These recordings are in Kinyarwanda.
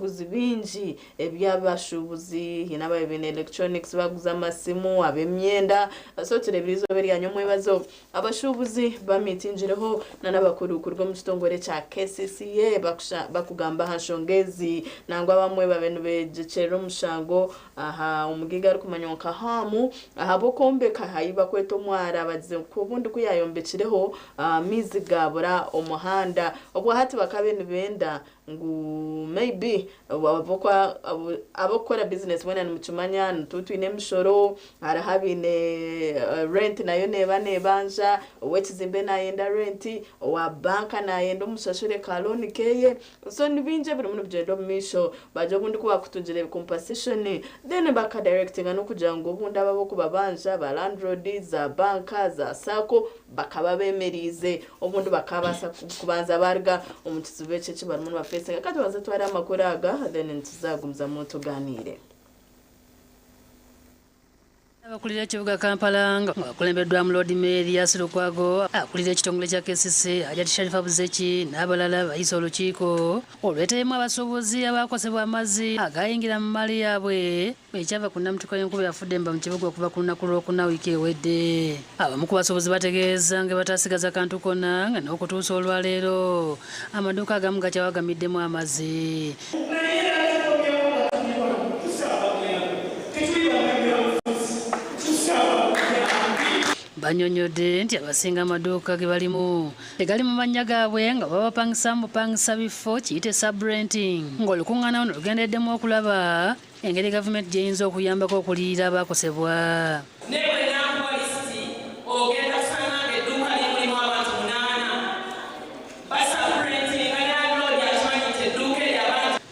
abaguzi bingi ebyabashubuzi hinaba ibintu electronics baguza amasimu abemyenda so turebirizo beryanyo mwebazo abashubuzi bamitinjireho n'abakuru kurwo mu kitongore cya KCCA bakugamba hashongezi nangwa bamwe babenu begecero mushango aha umugiga ari kumanyonka hamu aha bokombe kahayiba kweto mwara baze kubundi kuyayombekireho mizigabura umuhanda obwo hati bakabenu benda ngu maybe abokora business wena mucumanya ntutu ine mshoro arahabine rent nayo nebanja wetizimbe nayenda rent wa banka nayenda umushashure kaloni keye so nibinje biri mu bigendo misho baje kundi kuba kutugire compensation then baka directing no kugira ngo ubundi ababo kubabanja ba landlord za banka za sako bakaba bemerize ubundi bakabasa kubanza barga umutizi becece bari mu bafese kati baza twari amakuraga then ntizagumza mu tuganire abakulira kibuga Kampala nga bakulembeddwa mu Lord Mayor Yasirukwago akulira ekitongole kya KCCA Hajati Sharifa Buzeki n'abalala bayisa olukiiko olweteyemu abasuubuzi abakosebwa amazzi agayingira mu mali yaabwe ekyava ku Namutuka y'enkuba yafudde mba mu kibuga okuva ku lunaku lwokuna wiiki ewedde abamu ku basuubuzi bategeeza nga batasigaza kantu konna nga n'okutuusa olwaleero amaduuka agamu gakyawagamiddemu amazzi banyonyodde nti abasinga amaduuka ge balimu tegali mu mannya gaabwe nga babapangisa bifo kiyite subrenting ng'olukuŋŋaana luno lugendeddemu okulaba engeri gavumenti gyeyinza okuyambako okuliyira abakosebwa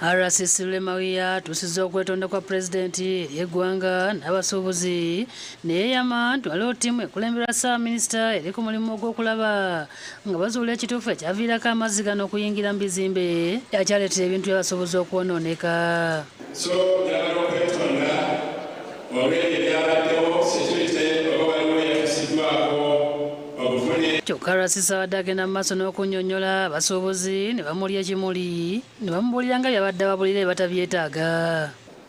RCC Lemawiya atuusizza okwetonda kwa pulezidenti ery'eggwanga n'abasuubuzi neeyama nti waliwo ttiimu ekulemberwa Ssaabaminisita eri ku mulimu ogw'okulaba nga bazuula ekituufu ekyaviirako amazzi gano okuyingira mu bizimbe yakyaleetera ebintu by'abasuubuzi okwonooneka so njagala okwetonda olw'ebyo ebyabaddewo security oba waliwo yakisiddwako kyokka RCC abadde agenda mu maaso n'okunnyonnyola abasuubuzi ne bamulya ekimuli ne bamubuulira nga byabadde ababulira batabyetaaga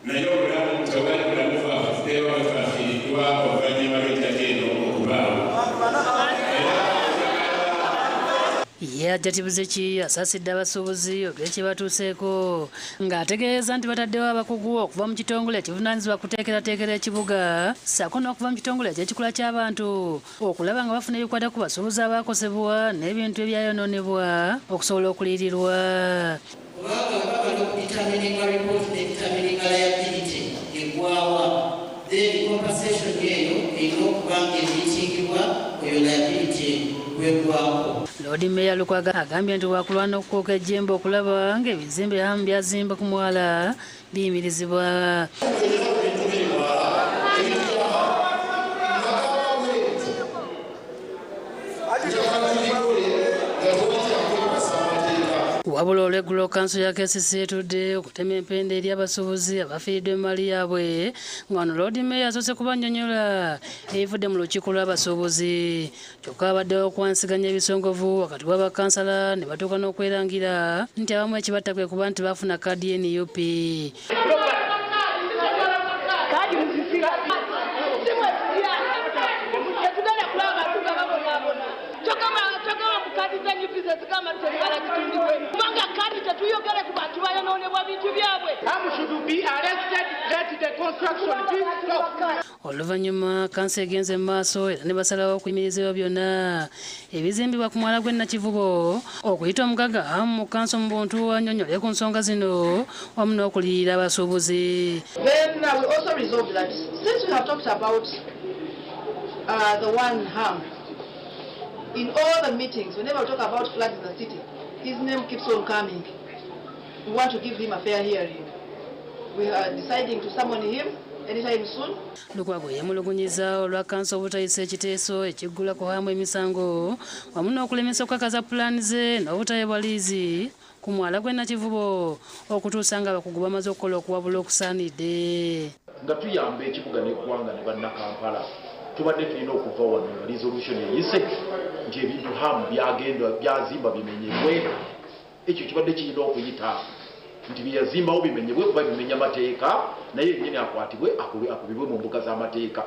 naye obulamu tewali bulamu bwafuddeyo bwafiiriddwa oluvannyuma lw'ettaka eno okubaawo Hajati Buzeki asaasidde abasuubuzi olw'ekye batuuseeko ng'ategeeza nti bataddewo abakugu okuva mu kitongole ekivunaanyizibwa kuteekerateekera ekibuga ssaako n'okuva mu kitongole eky'ekikula ky'abantu okulaba nga bafuna ebikwata ku basuubuzi abaakosebwa n'ebintu ebyayonoonebwa okusobola okuliyirirwa kubanga bali okuditamininga report neditamininga liability eggwawa then compensation eyo erina okuba nga ebiitingibwa oyo liability gwegwako Lord Mayor Lukwago agambye nti waakulwana okukooka ejjembe okulaba ng'ebizimbe abamu byazimba ku mwala biyimirizibwa wabula olweggulo kanso ya KCCA etudde okutema empenda eri abasuubuzi abafiiriddwe mu mali yaabwe ng'ano Lord Mayor asoose kubanyonnyola ebivudde mu lukiiko lw'abasuubuzi kyokka abaddewo okwansiganya ebisongovu wakati w'abakansala ne batuuka n'okwerangira nti abamu ekibatta kwe kuba nti bafuna kaadi y'NUP oluvannyuma kanso egenze mu maaso era ne basalawo okuyimirizibwa byonna ebizimbibwa ku mwala gw'e Nakivubo okuyita omugaga mu kanso mu buntu annyonnyole ku nsonga zino wamu n'okuliyirira abasuubuzi. Then we also resolved that since we have talked about the one harm in all the meetings, whenever we talk about floods in the city, his name keeps on coming. We want to give him a fair hearing. We are deciding to summon him anytime soon. Lukwago yemulugunyiza olwa kanso obutayisa ekiteeso ekiggula ku hamu emisango wamu n'okulemesa okukakaza pulaani ze n'obutayebwa liizi ku mwala gw'e Nakivubo okutuusa nga abakugu bamaze okukola okuwabula okusaanidde. Nga tuyamba ekibuga n'eggwanga ne bannakampala tubadde tulina okuva wano nga resolution eyise nti ebintu hamu byagenda byazimba bimenyebwe ekyo kibadde kirina okuyita nti byazimbawo bimenyebwe kuba bimenya amateeka naye nyine akwatibwe akubibwe mu mbuga z'amateeka.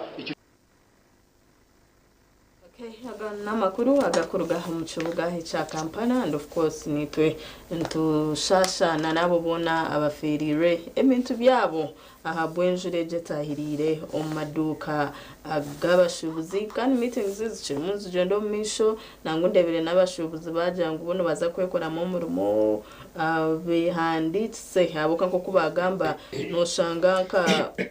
N'amakuru agakorwa mu kibuga cya Kampala and of course nitwe ntushashana nabo bona abafirire emintu byabo aha bwenjure jetahirire omaduka agabashubuzi kandi meetings zikiri mu zigendo misho nango ndebere n'abashubuzi bajanga ubono baza kwekora mu murumo bihanditse habuka ko kubagamba noshanga ka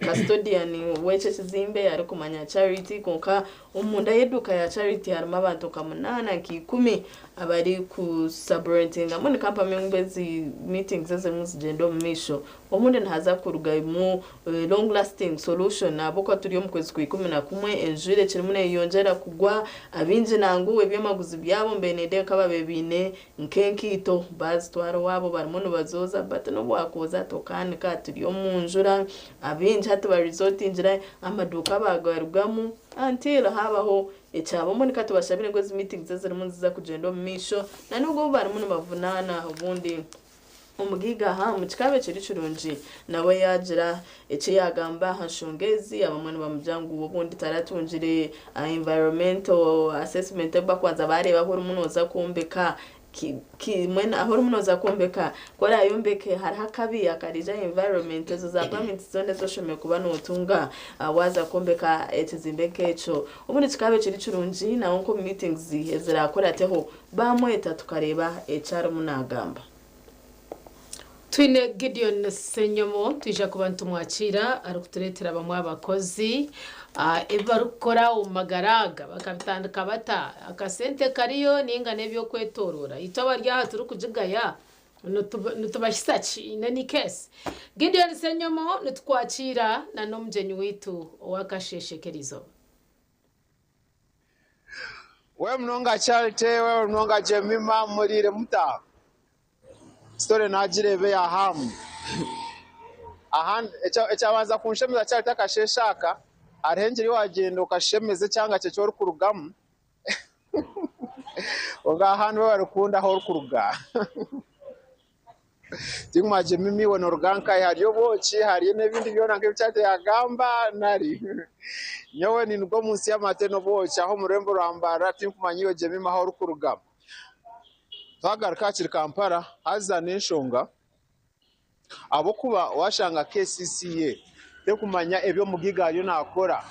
custodian weche kizimbe ari kumanya charity konka umunda yeduka ya charity harimo abantu kamunana ki10 abari ku subrenting amone kampani ngubezi meetings zeze mu zigendo misho omunde ntaza kuruga mu long lasting solution abuko turi mu kwezi kwa11 enjure kirimune yongera kugwa abinje nanguwe byamaguzi byabo mbenede kababebine nkenkito bazitwara wabo barimo bazoza but no bwakoza tokani ka turi mu njura abinje hatu ba resort injira amaduka bagarugamo until habaho echabo monika tubashabire ngo meetings zeze mu nziza kugenda mu misho na nubwo barimo bavunana ubundi umugiga ha mu kikabe kiri kirunji nawe yagira ece yagamba hashongezi abamwe bamujyangu ubundi taratunjire environmental assessment bakwanza bareba aho umunoza kumbeka mwena aho umunoza kumbeka kora yombeke hari hakabi akarija environment zo za permit zone zoshome kuba n'utunga waza kumbeka ekizimbeke eco ubundi kikabe kiri kirunji na onko meetings zirakora teho bamweta tukareba echaro munagamba. Twine Gideon Senyomo tuje kubantu mwakira arukuturetera bamwe abakozi ebarukora umagaraga bakabitandika bata akasente kariyo ninga nebyo kwetorora itoba ryaha turi kujigaya nutubashisachi nani case Gideon Senyomo nutwakira na nomjenyi witu wakasheshekerizo we mnonga Charity we mnonga Jemima murire muta story najirebe ya hamu ahan echabanza kunshemeza cyari takasheshaka arengeri wagenda ukashemeze cyangwa cyo cyo rukurugamu oga ahantu barukunda aho rukuruga Tingmaje mimi wono ruganka hariyo bochi hari n'ibindi byona nke cyate yagamba nari nyowe ni nubwo munsi y'amateno bochi aho murembo rambara tinkumanyiyo Jemima aho rukurugamu twagaruka kiri Kampala haza n'inshonga abo kuba washanga KCCA te kumanya ebyo mugigayo nakora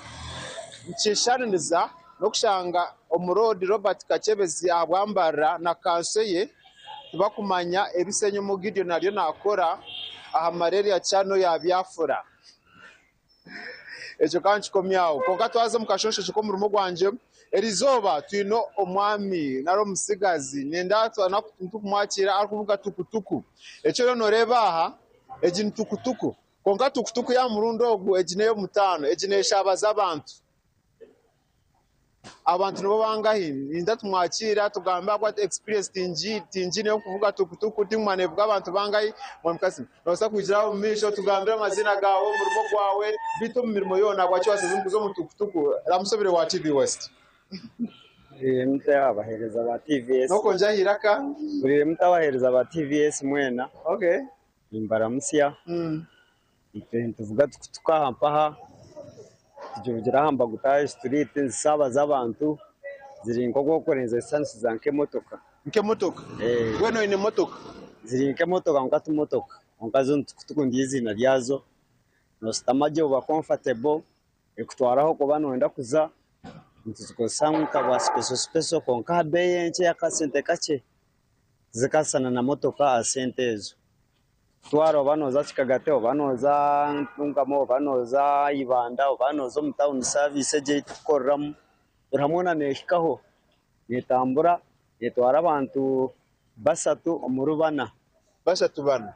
ncishariniza no kushanga omurodi Robert Kachebezi abwambara na kanseye bakumanya ebisenyo mugidio naryo nakora aha mareri ya chano ya byafura ejo kanchi komyawo konka twaza mukashosho chiko murumo gwanje Elizoba twino omwami naro musigazi nenda twana kumwakira akuvuga tukutuku echo rero noreba aha eji tukutuku konka tukutuku ya murundo ogu ejineyo mutano ejinesha abazabantu abantu nibo bangahi ninda tumwakira tugamba kwa experience tinjine yo kuvuga tukutuku timane bw'abantu bangahi mwamkasi nosa kugira umisho tugambira amazina gawo murumo gwawe bito mu mirimo yona kwa cyose zo mu tukutuku ramusubire wa TV West mutabahereza ba TVS noko njahiraka buri mutabahereza ba TVS mwena okay imbaramusya tuvuga tukahampaha tujugira hamba gutaye street nsaba z'abantu ziri nkoko korenza essence zanke motoka weno ine motoka ziri nke motoka ngatu motoka onkazo tukundi izina ryazo no stamaje uba comfortable ekutwaraho ko bano wenda kuza ntuzukosanka ba special konka beye nche yakasente kache zikasana na motoka asentezo twaro banoza kikagateo banoza ntungamo banoza ibanda banoza mu town service je tukoram uramona neshikaho nitambura yetwara abantu basatu omurubana basatu bana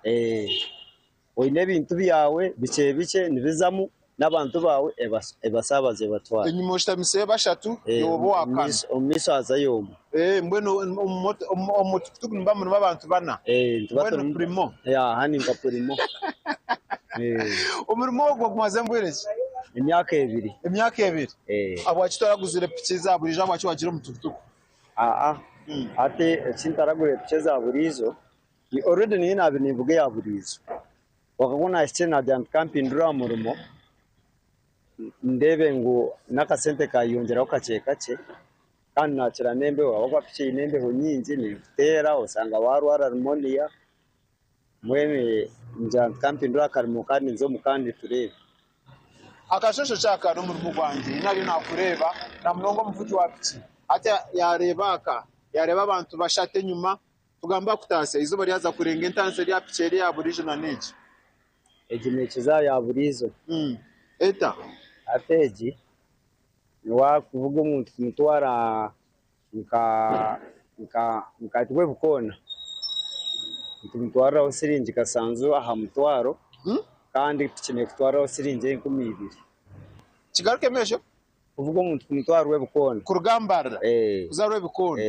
oine bintu byawe bice nibizamu n'abantu bawe ebasabaze batwara enyuma ushtamise bashatu yobo akana omiso azayomo mbweno omutukutuku nimbamu n'abantu bana mbweno primo hani nga primo umurimo gwo kumaze mbwereke imyaka 2 abo kitwaraguzire piki za buri jambo cyo wagira umutukutuku ate cintaragure piki za burizo already ni nabi nivuge ya burizo wakabona ise na byandika mpindura murumo ndebe ngo nakasente kayongera ukacekace kandi nakira nembe wabwa piche nembe ho nyingi ni gutera usanga warwara harmonia mwene byandika mpindura karimo kandi nzo mukandi turebe akashosho chaka no muri Rwanda nari nakureba na mnongo mvuti wapiki ata yareba abantu bashate nyuma tugamba kutase izuba ryaza kurenga intanse rya piceri ya burijo na neji egimekiza ya burizo eta ateji wa kuvuga umuntu kumutwara nka twe bukona tumutwara osirinji kasanzu aha mutwaro kandi tukeneye kutwara osirinje 12 kigaruke mesho kuvuga umuntu kumutwara we bukona ku rugambara uzarwe bukona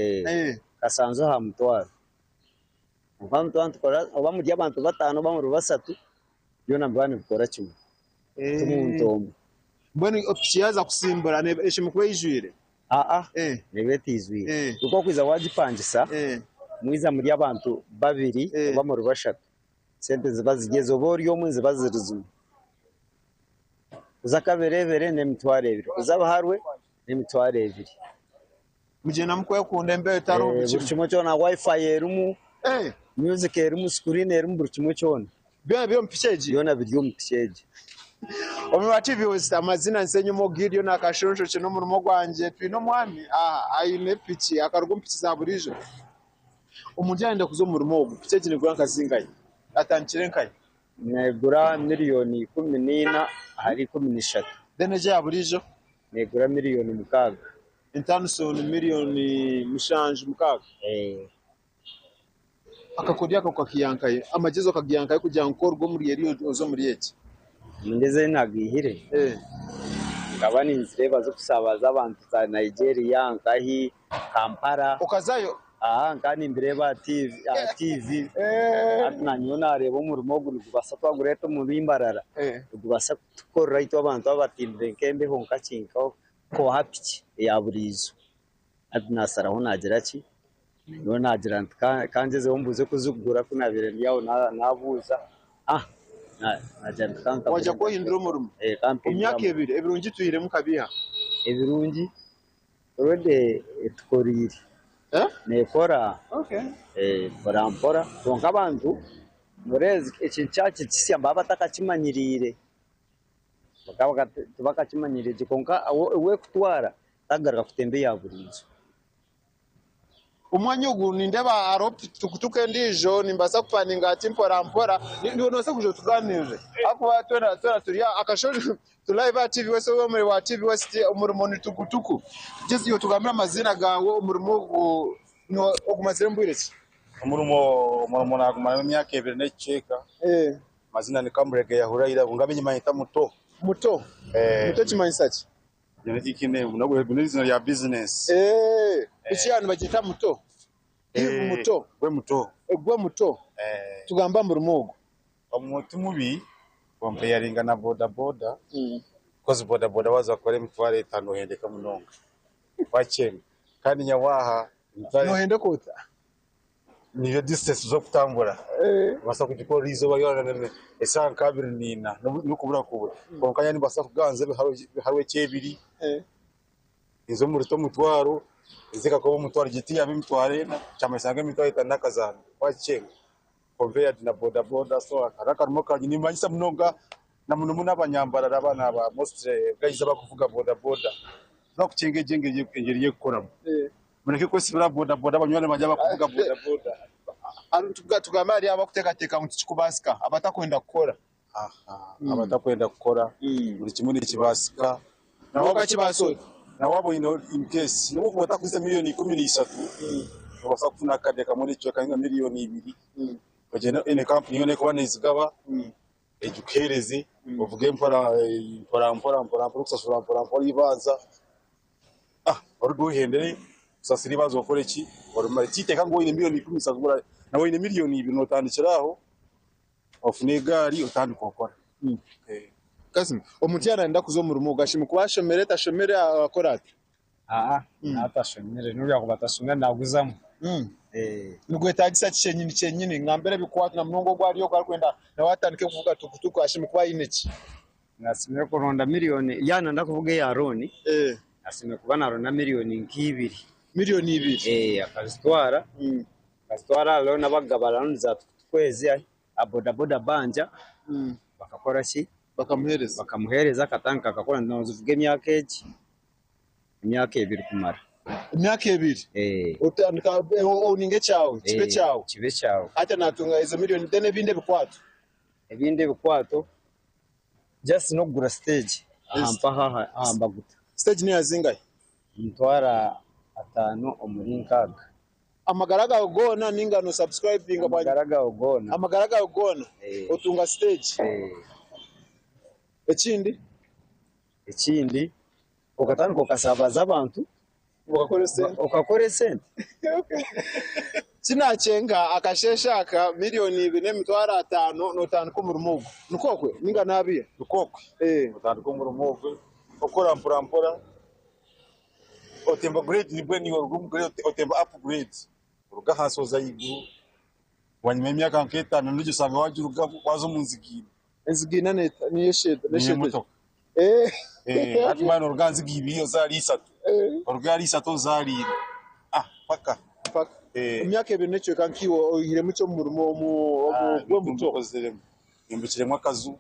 kasanzu aha mutwaro abantu tukora abamujya abantu batano bamuru basatu yo nambane bukora kimwe tumuntombo mbone opsiyaza kusimbura eshimwe kuba yijwire nebeti izwire uko kwiza wagipangisa mwiza muri abantu babiri bamuru bashatu sente zibazigezo boriyo munzi bazirizu uzakaberevere nemitware ebiri uzabaharwe nemitware ebiri mujena mukwe kunda mbe taro kimwe cyona wifi yerumu music yerumu screen yerumu buri kimwe cyona byo mpicheji yona biryo mpicheji Omiwa TV wese amazina nsenye mo Gideon nakashonsho kino mu rumo gwanje twino mwami ayine pichi akarugo mpichi za burijo umujyanda kuzo mu rumo picheji ni gura kazingaye atankire nkaye negura miliyoni 14 hari 13 deneje ya burijo negura miliyoni mukaga international miliyoni mushanje mukaga akakodya ko kakiyankaye amagezo kagiyankaye kugira ngo rwo muri yeri ozo muri yeki ndeze nagihire ngabani nzireba zo kusabaza abantu za Nigeria nkahi Kampala ukazayo ngani mbireba TV atunanyona rebo mu rumo gubasa twagureta mu bimbarara gubasa tukora ito abantu abatinde kembe honka cinka ko hapiki ya burizo atunasara ho nagira ki yo nagira kanjeze wombuze kuzugura kunabire yawo nabuza waje ko hindura umurumo umyaka ebirungi tuyire mukabiha ebirungi rode etkoriri nekora mpora tonka abantu murezi ekinchachi kisiyamba batakakimanyirire bakakimanyirire konka we kutwara tagaruka kutembe ya burizo umwanya ugu nindeba aropi tukutuke ndijo nimbasa kupaninga ati mpora ndio nose kujo tuganire akwa twena turia akashori tulive TV wese wo muri wa TV wese umurimo ni tukutuku jezi yo tugamira amazina gawo umurimo no ogumazira mbwiretse umurimo nagumana imyaka 2 n'iceka mazina ni Kamurege yahurayira ngamenye mahita muto kimanyisaki ikine munagwe business ya business icyana bagita muto muto gwe muto tugamba mu rumogo umuti mubi comparing na boda cause boda waza kore mitware 5 hendeka munonga bacyenga kandi nyawaha no hende kota niyo distance zo kutambura basa kugikora rizo bayona esa kabiri nina no kubura konkanya ni basa kuganze biharwe cyebiri izo muri to mutwaro izeka ko mutwaro giti ya mitware cyamasange mitware itanakazana wacenga conveyed na boda so akakarimo kanyi nimanyisa munonga na munumu n'abanyambara abana ba mostre gayiza bakuvuga boda no kucengejenge ngeriye gukora mureke ko sibira boda abanywana bajya bakuvuga boda tugamba ari abakuteka mu kikubasika abatakwenda gukora abatakwenda gukora buri kimwe n'ikibasika naho gakibaso nawabo in case no kubata kuza miliyoni 13 basa kufuna kadeka muri cyo kanga miliyoni 2 bagenda ine company yone ko banizigaba edukereze uvuge mpora kusasura ibanza oruduhendere sasiri bazo kore ki orumari kiteka ngo ine miliyoni 10 sagura nawe ine miliyoni 2 notandikiraho ofune gari utandika ukora Kasim omutiyana nda kuzo mu rumo gashima kubashomere tashomere akorate natashomere nuri yakubata shomere naguzamo nigwetagisa cyenyini ngambere bikwatu na mnongo gwariyo kwenda na watandike kuvuga tukutuku ashime kuba ineki nasimira kuronda miliyoni yana ndakuvuga ya roni asime kuba naronda miliyoni nk'ibiri miliyoni 2 akazitwara akazitwara leo nabagabara za twezi abodaboda banja bakakora ki bakamuhereza katanka akakora ntuvuge imyaka 2 kumara imyaka 2 utandika uninge cyawe kibe cyawe ate natunga izo miliyoni dene binde bikwato just no gura stage ahamba guta stage ni yazingaye mtwara 5 omurinkaga amagaraga ugona ningano subscribing amagaraga ugona utunga stage ekindi ukatanga ukasabaza abantu ukakore sente Sinachenga akasheshaka miliyoni 2 mitwara 5 no 5 kumurumugo nukokwe ninga nabiye nukokwe 5 kumurumugo okora mpora otemba grade nibwe ni grade otemba upgrade uruga hasoza iguru wanyuma imyaka nk'etano n'icyo usanga waje uruga wazo munzigina ezigina niyo shede ati mwana uruganzi gibiyo zari 3 uruga ari 3 zari paka imyaka 2 n'icyo kankiwo ohiremo cyo murimo mu muto kozeremo imbukiremo akazu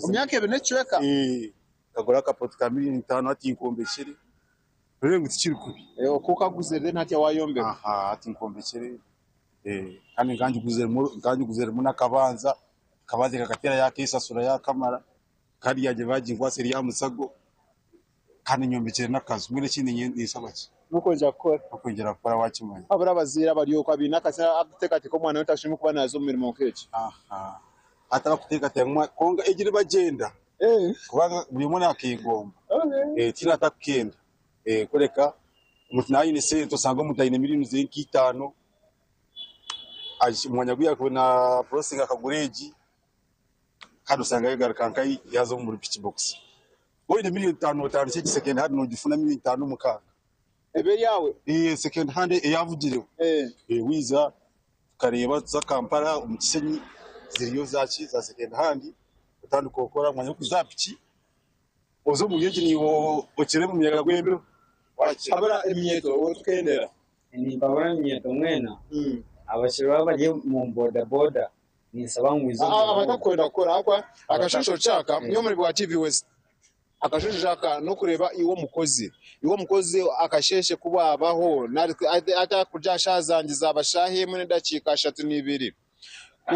imyaka 2 n'icyo ka kagora kapoti ka miliyoni 5 ati inkombekere rero ngikiri kubi kuko aguzere ntacyo wayombe ati inkombekere kandi nganje guzeremo nakabanza kakatera yake isasura yakamara kandi yaje bagingwa seri ya musago kandi nyombekere nakazu mwene kindi nisabaki nuko nja kora ukongera kora wakimanye abura bazira bariyo kwa binaka ateka tiko mwana utashimwe kuba nazo mirimo kechi ataka kuteka temwa konga ejire bagenda kubanga buri mwana akigomba tina atakenda kureka mutinayi ni sento sanga mutayine miliyoni zenki 5 mwanya guya kuna processing akagureji kandi usanga yigarukankai yazo muri pitch box boyine miliyoni 5 cyo second hand no gifuna miliyoni 5 mukaka eberi yawe second hand yavugirewe wiza kareba za Kampala umukisenyi ziriyo zaci za second hand utanduko gukora mwanya kuzapiki ozo muyeje niwo okere mu miyaga gwembero abara imyeto wotukendera ni babara imyeto mwena abashira bagiye mu boda ni sabangwizo abatakwenda gukora akwa agashusho chaka niyo muri bwa TV West akashusho chaka no kureba iwo mukozi akasheshe kuba abaho ata kurya shazangiza abashahe mu ndakika 3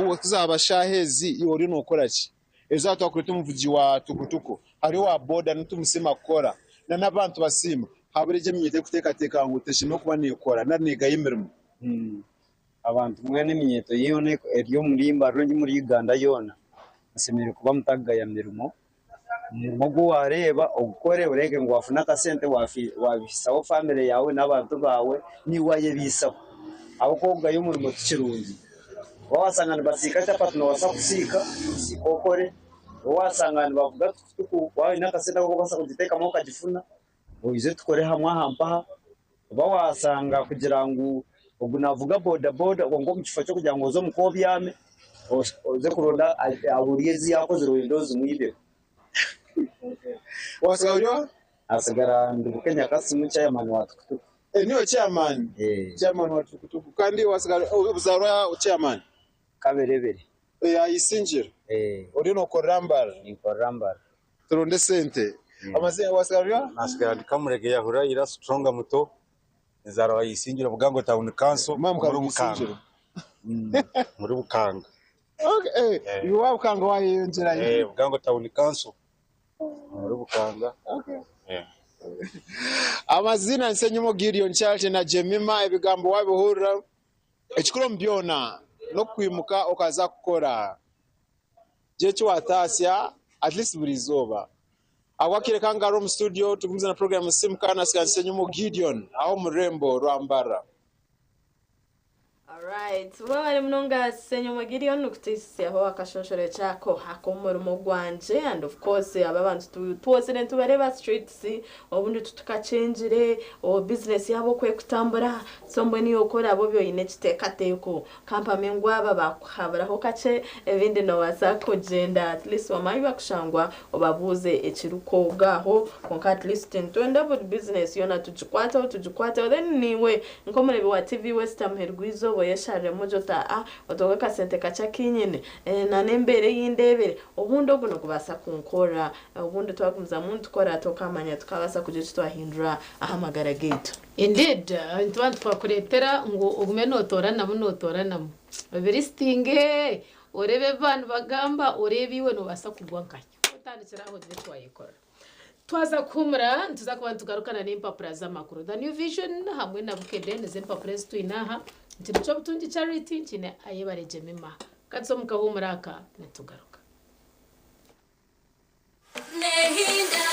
uwo tuzabashahezi iwo rino ukora ki ezato akurita umuvugi wa tukutuko ari wa boda n'tumusima kora na nabantu basima habureje myete kuteka ngo teshime kuba nikora naniga yimirimo abantu mwene minyeto yone eriyo murimba rongi muri Uganda yona asemere kuba mutaga ya mirimo mugo wareba ogukore urege ngo wafuna kasente wabisaho family yawe n'abantu bawe ni waye bisaho abakobwa yo murimo tukirungi wasangana basika cyapa tunawasa kusika sikokore wasangana bavuga tuku wawe nakasenta ko basa kugiteka mo kagifuna uyize tukore hamwe hampa wasanga kugira ngo ubwo navuga boda ngo mukifa cyo kugira ngo zo mukobyame oze kuronda aburiezi yakoze ruyendozi muyibe wasagara asagara ndukenya kasimu chairman wa tukutuku niyo chairman wa tukutuku kandi wasagara uzarwa chairman kaberebere ayisinjira uri no korambara ni korambara turonde sente amaze wasagara nasigara ndikamurege yahura ira stronga muto izaro ayisinjira bugango town council muri bukanga iwa bukanga wayonjera bugango town council muri bukanga amazina nsenyumo Gideon Charles na Jemima ebigambo wabihura ekikuro mbyona no kwimuka okaza gukora jecho watasya at least burizoba awakire kangaro mu studio tukumza na program simkana skansenyu mu Gideon aho murembo rwambara Alright, wabari mnonga senyo magiri onu kutisi aho akashonshore chako hakomoro mugwanje and of course ababantu tuwozere tubareba streets obundi tutukachenjire o business yabo kwe kutambura sombo niyo kora abo byo inechiteka teko kampame ngwaba bakhabaraho kace ebindi no wasako genda at least wamayi bakushangwa obabuze ekiruko gaho konka at least ntwenda but business yona tujikwata then niwe nkomere wa TV Western Hergwizo boyeshare mujota otoka kasente kacha kinyine na nembere yindebere obundo buno kubasa kunkora obundo twakumza muntu kora tokamanya tukabasa kujitwa hindra ahamagara gate indeed ntwantu twakuretera ngo ugume notorana munotorana babiri stinge orebe bantu bagamba orebiwe no basa kugwankanya utandikira aho twayikora twaza kumra tuzakuba tugarukana n'impapuro z'amakuru The New Vision hamwe na Bukedene z'impapuro zitwinaha nti cyo butungi charity nkine ayebareje mema katso mukahumuraka netugaruka Nehinda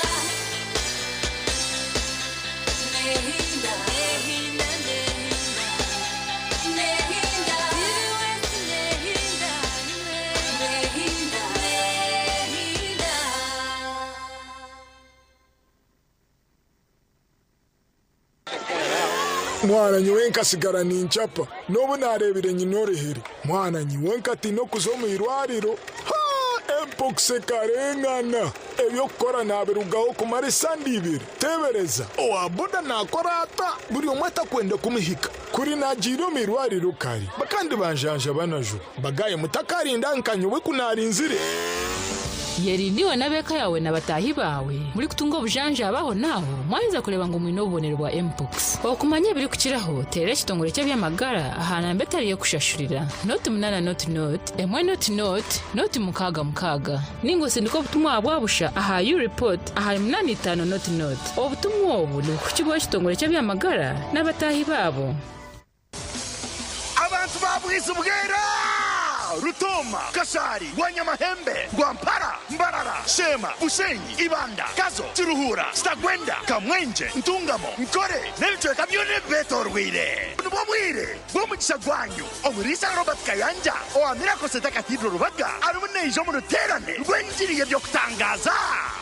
mwana nyiwenka sigara ninchapa nobu narebire nyinorohere mwana nyiwenka tino kuzomu irwariro mpox karengana ebyo kukora nabirugaho kumara isandi ibiri tebereza owaboda nakora ata buri umwe atakwenda kumihika kuri najiro mirwariro kari bakandi banjanja banajo bagaye mutakarinda nkanyuwe kunarinzire yeri niwe nabeka yawe nabatahi bawe muri kutunga bujanje abaho naho mwanza kureba ngo mwino bonerwa mpox okumanye biri kukiraho tere kitongore cy'abyamagara ahana mbetariye kushashurira note munana note emwe note mukaga ningo sindiko butumwa abwabusha aha you report aha 85 note obutumwa obu ni kukigo kitongore cy'abyamagara nabatahi babo abantu babwiza ubwera Rutoma, Kasari, Wanyamahembe, Gwampara, Mbarara, Shema, Bushenyi, Ibanda, Kazo, Chiruhura, Stagwenda, Kamwenje, Ntungamo, Nkore, Nelchwe Kabyone Betorwire. Nubomwire, Bomugisha Gwanyu, Omurisa Robert Kayanja, Oamira Koseta Cathedral Rubaga, Arumune mu ruterane, Rwenjiriye byo kutangaza.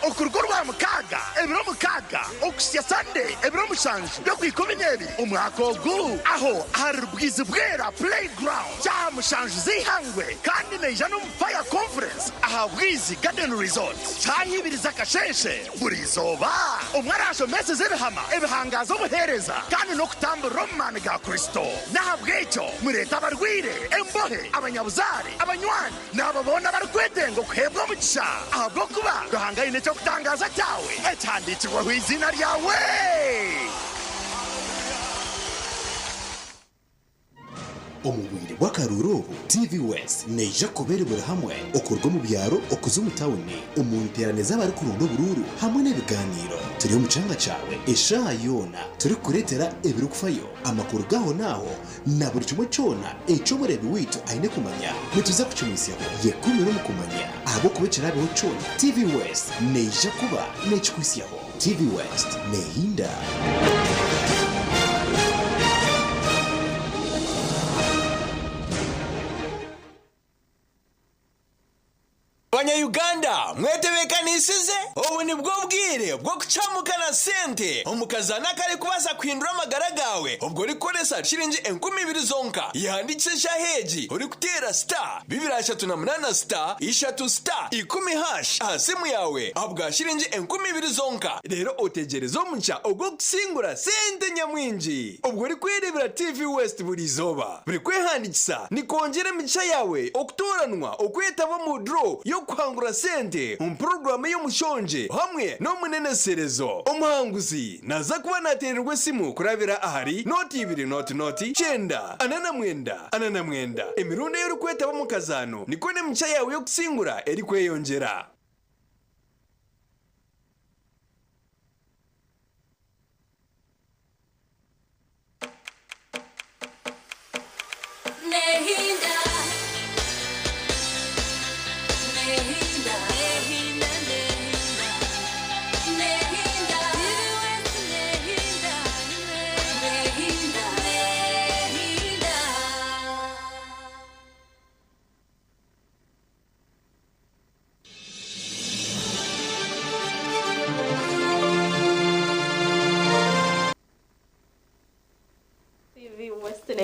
Okurugo rwa mukaga, ebiro mukaga, okusya Sunday, ebiro mushanju, byo kwikomenyeri, umwaka ogu, aho hari rubwiza bwera playground, cya mushanju zihangwe. Kandi neja no Fire Conference aha Bwizi Garden Resort cyahibiriza kasheshe buri zoba umwarasho mese zebihama ebihangazo buhereza kandi no kutamba Roman ga Kristo nahabwecho mureta barwire embohe abanyabuzari abanywani nababona barikwedengo kwebwa mugisha ahubwo kuba gahangaye necyo kutangaza cyawe etandikirwa izina ryawe omubwire bw'akarurobo TV West neja kuberebera hamwe okurwa mu byaro okuza mu tawuni umunterane z'abari ku rundo bururu hamwe n'ibiganiro turi mu canga cyawe esha yona turi kuretera ebiro kufayo amakuru gaho naho na buri kimwe cyona eco murebi witu aine kumanya nituza kucumisiya yekumira mu kumanya abo kubecera biho cyona TV West neja kuba nechikwisiyaho TV West nehinda Banya-Uganda, mwetebekanisize ubu ni bwo bwire bwo kucamukana sente umukazana kari kubasa kwindura amagara gawe ubwo uri koresa shilingi 20,000 zonka yandikisha heji uri kutera star 238 star 3 star 10 hash asimu yawe abwa shilingi 20,000 zonka rero otegereza omuncha ubwo kusingura sente nyamwinji ubwo uri kwirebera TV West buri zoba buri kwehandikisa ni kongera micha yawe okutoranwa okwetaba mu draw yo kwangura sente program yo mushonje hamwe no muneneserezo umuhanguzi naza kuba natererwe simu kurabira ahari noti 2 noti chenda anana mwenda emirundi yo rukweta mu kazano niko ne mcha yawe yo kusingura eri kweyongera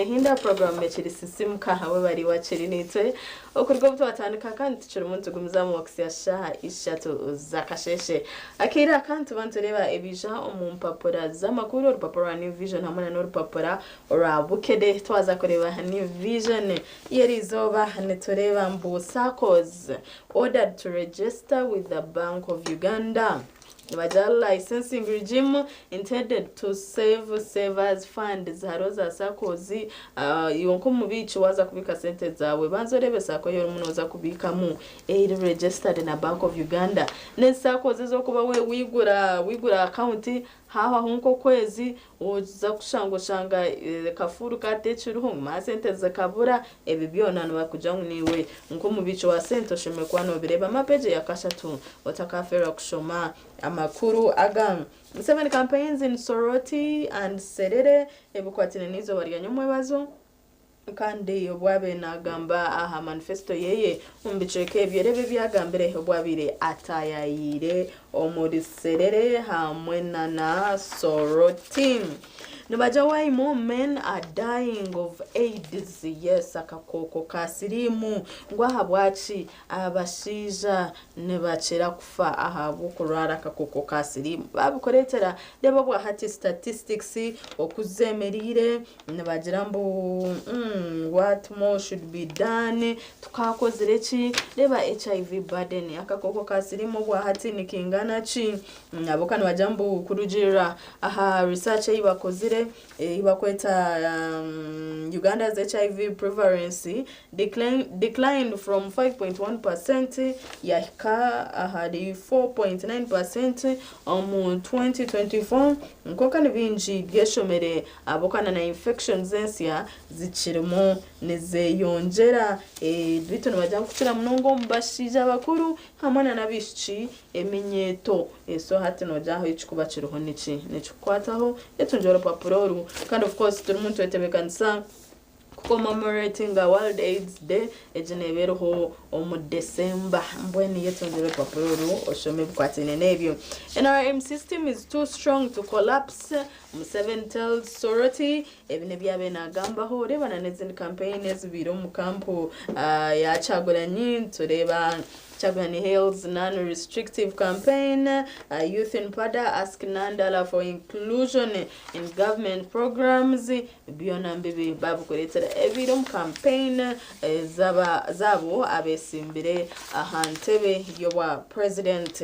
nehinda program yekiri sisimuka hawe bari wakiri nitwe okurwo butwatandika kandi tucira umuntu gumizamu wakisi yashaha ishatu zakasheshe akira kandi bantureba ebija omumpapura z'amakuru urupapura New Vision hamwe n'urupapura orabukede twaza kureba New Vision yerizoba netureba mbu SACCOs ordered to register with the Bank of Uganda. The licensing regime intended to save savers funds haroza SACCOs yonko mubici waza kubika sente zawe banzorebe SACCO yo munoza kubikamu registered na Bank of Uganda ne SACCOs zo kuba we wigura account hawa hunko kwezi uza kushanga kafuru katechiruhu masente zakabura ebibyona no bakujangu niwe nko mubici wa sente shemekwano bireba mapeje yakashatu otakafera kushoma amakuru agam 7 campaigns in Soroti and Serere ebukwatine nizo bari nyomwe bazo kandi obwabe nagamba aha manifesto yeye umbiceke byerebe byagambere obwabire atayayire omuri Serere hamwe na Soroti. Nabajawai more men are dying of AIDS. Yes, akakoko kasirimu ngwa habwachi abashija nebachera kufa ahabu kurara akakoko kasirimu babukoretera deba bwa hati statistics okuzemerire nebagira mbu what more should be done tukakozereki deba HIV burden akakoko kasirimu bwa hati nikingana chi abokana bajambu kurujira aha research yibakozire ibakweta Uganda's HIV prevalence declined from 5.1% yahika had 4.9% mu 2024 nkoka nibinji byeshomere abokana na infections zensia zikirimo nezeyongera bitu nabajya kucira munongo mbashija bakuru hamana nabishiki eminyeto so hati nojaho ichikuba kiruho nichikwataho etunjora papuroru kind of course turi muntu etebekanisa commemorating a World AIDS Day ejeneberoho omu December mbweni yetunjora papuroru oshome bukwatine nebyo. NRM system is too strong to collapse. Mu7 tells Soroti ebine byabe nagamba ho reba na nezindi campaign ezibiro mu kampo ya Chagulanyi tureba Chagani Hills non-restrictive campaign, Youth in Pada ask Nandala for inclusion in government programs. Biona mbibi babu kuletera evidom campaign zabo abesimbire ahantebe yowa president.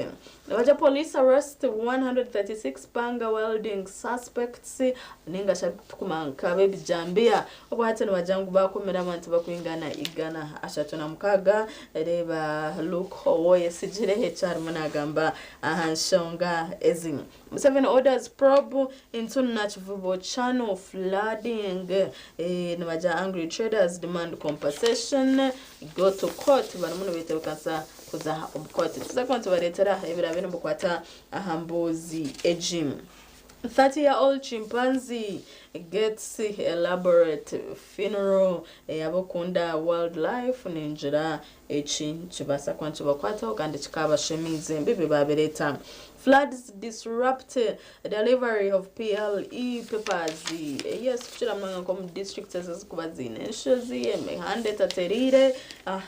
Nawaja police arrest 136 panga welding suspects ninga shakumankabe bijambia obwate nawajangu bakomera abantu bakwingana igana ashatuna mukaga reba look hoye sijire HR munagamba ahanshonga ezin 7 orders probe into Nachivubo channel flooding nawaja angry traders demand compensation go to court banamuno betekansa kuza obukoti tuzakwanta baretera ebirabene bukwata ahambozi ejim 30-year-old chimpanzee gets elaborate funeral abokunda wildlife ninjira echi chibasa kwantu bakwata kandi chikaba shemize mbibe babereta. Floods disrupt delivery of PLE papers. Yes, kuchira mnanga kom district ezikubazine shozi emehande taterire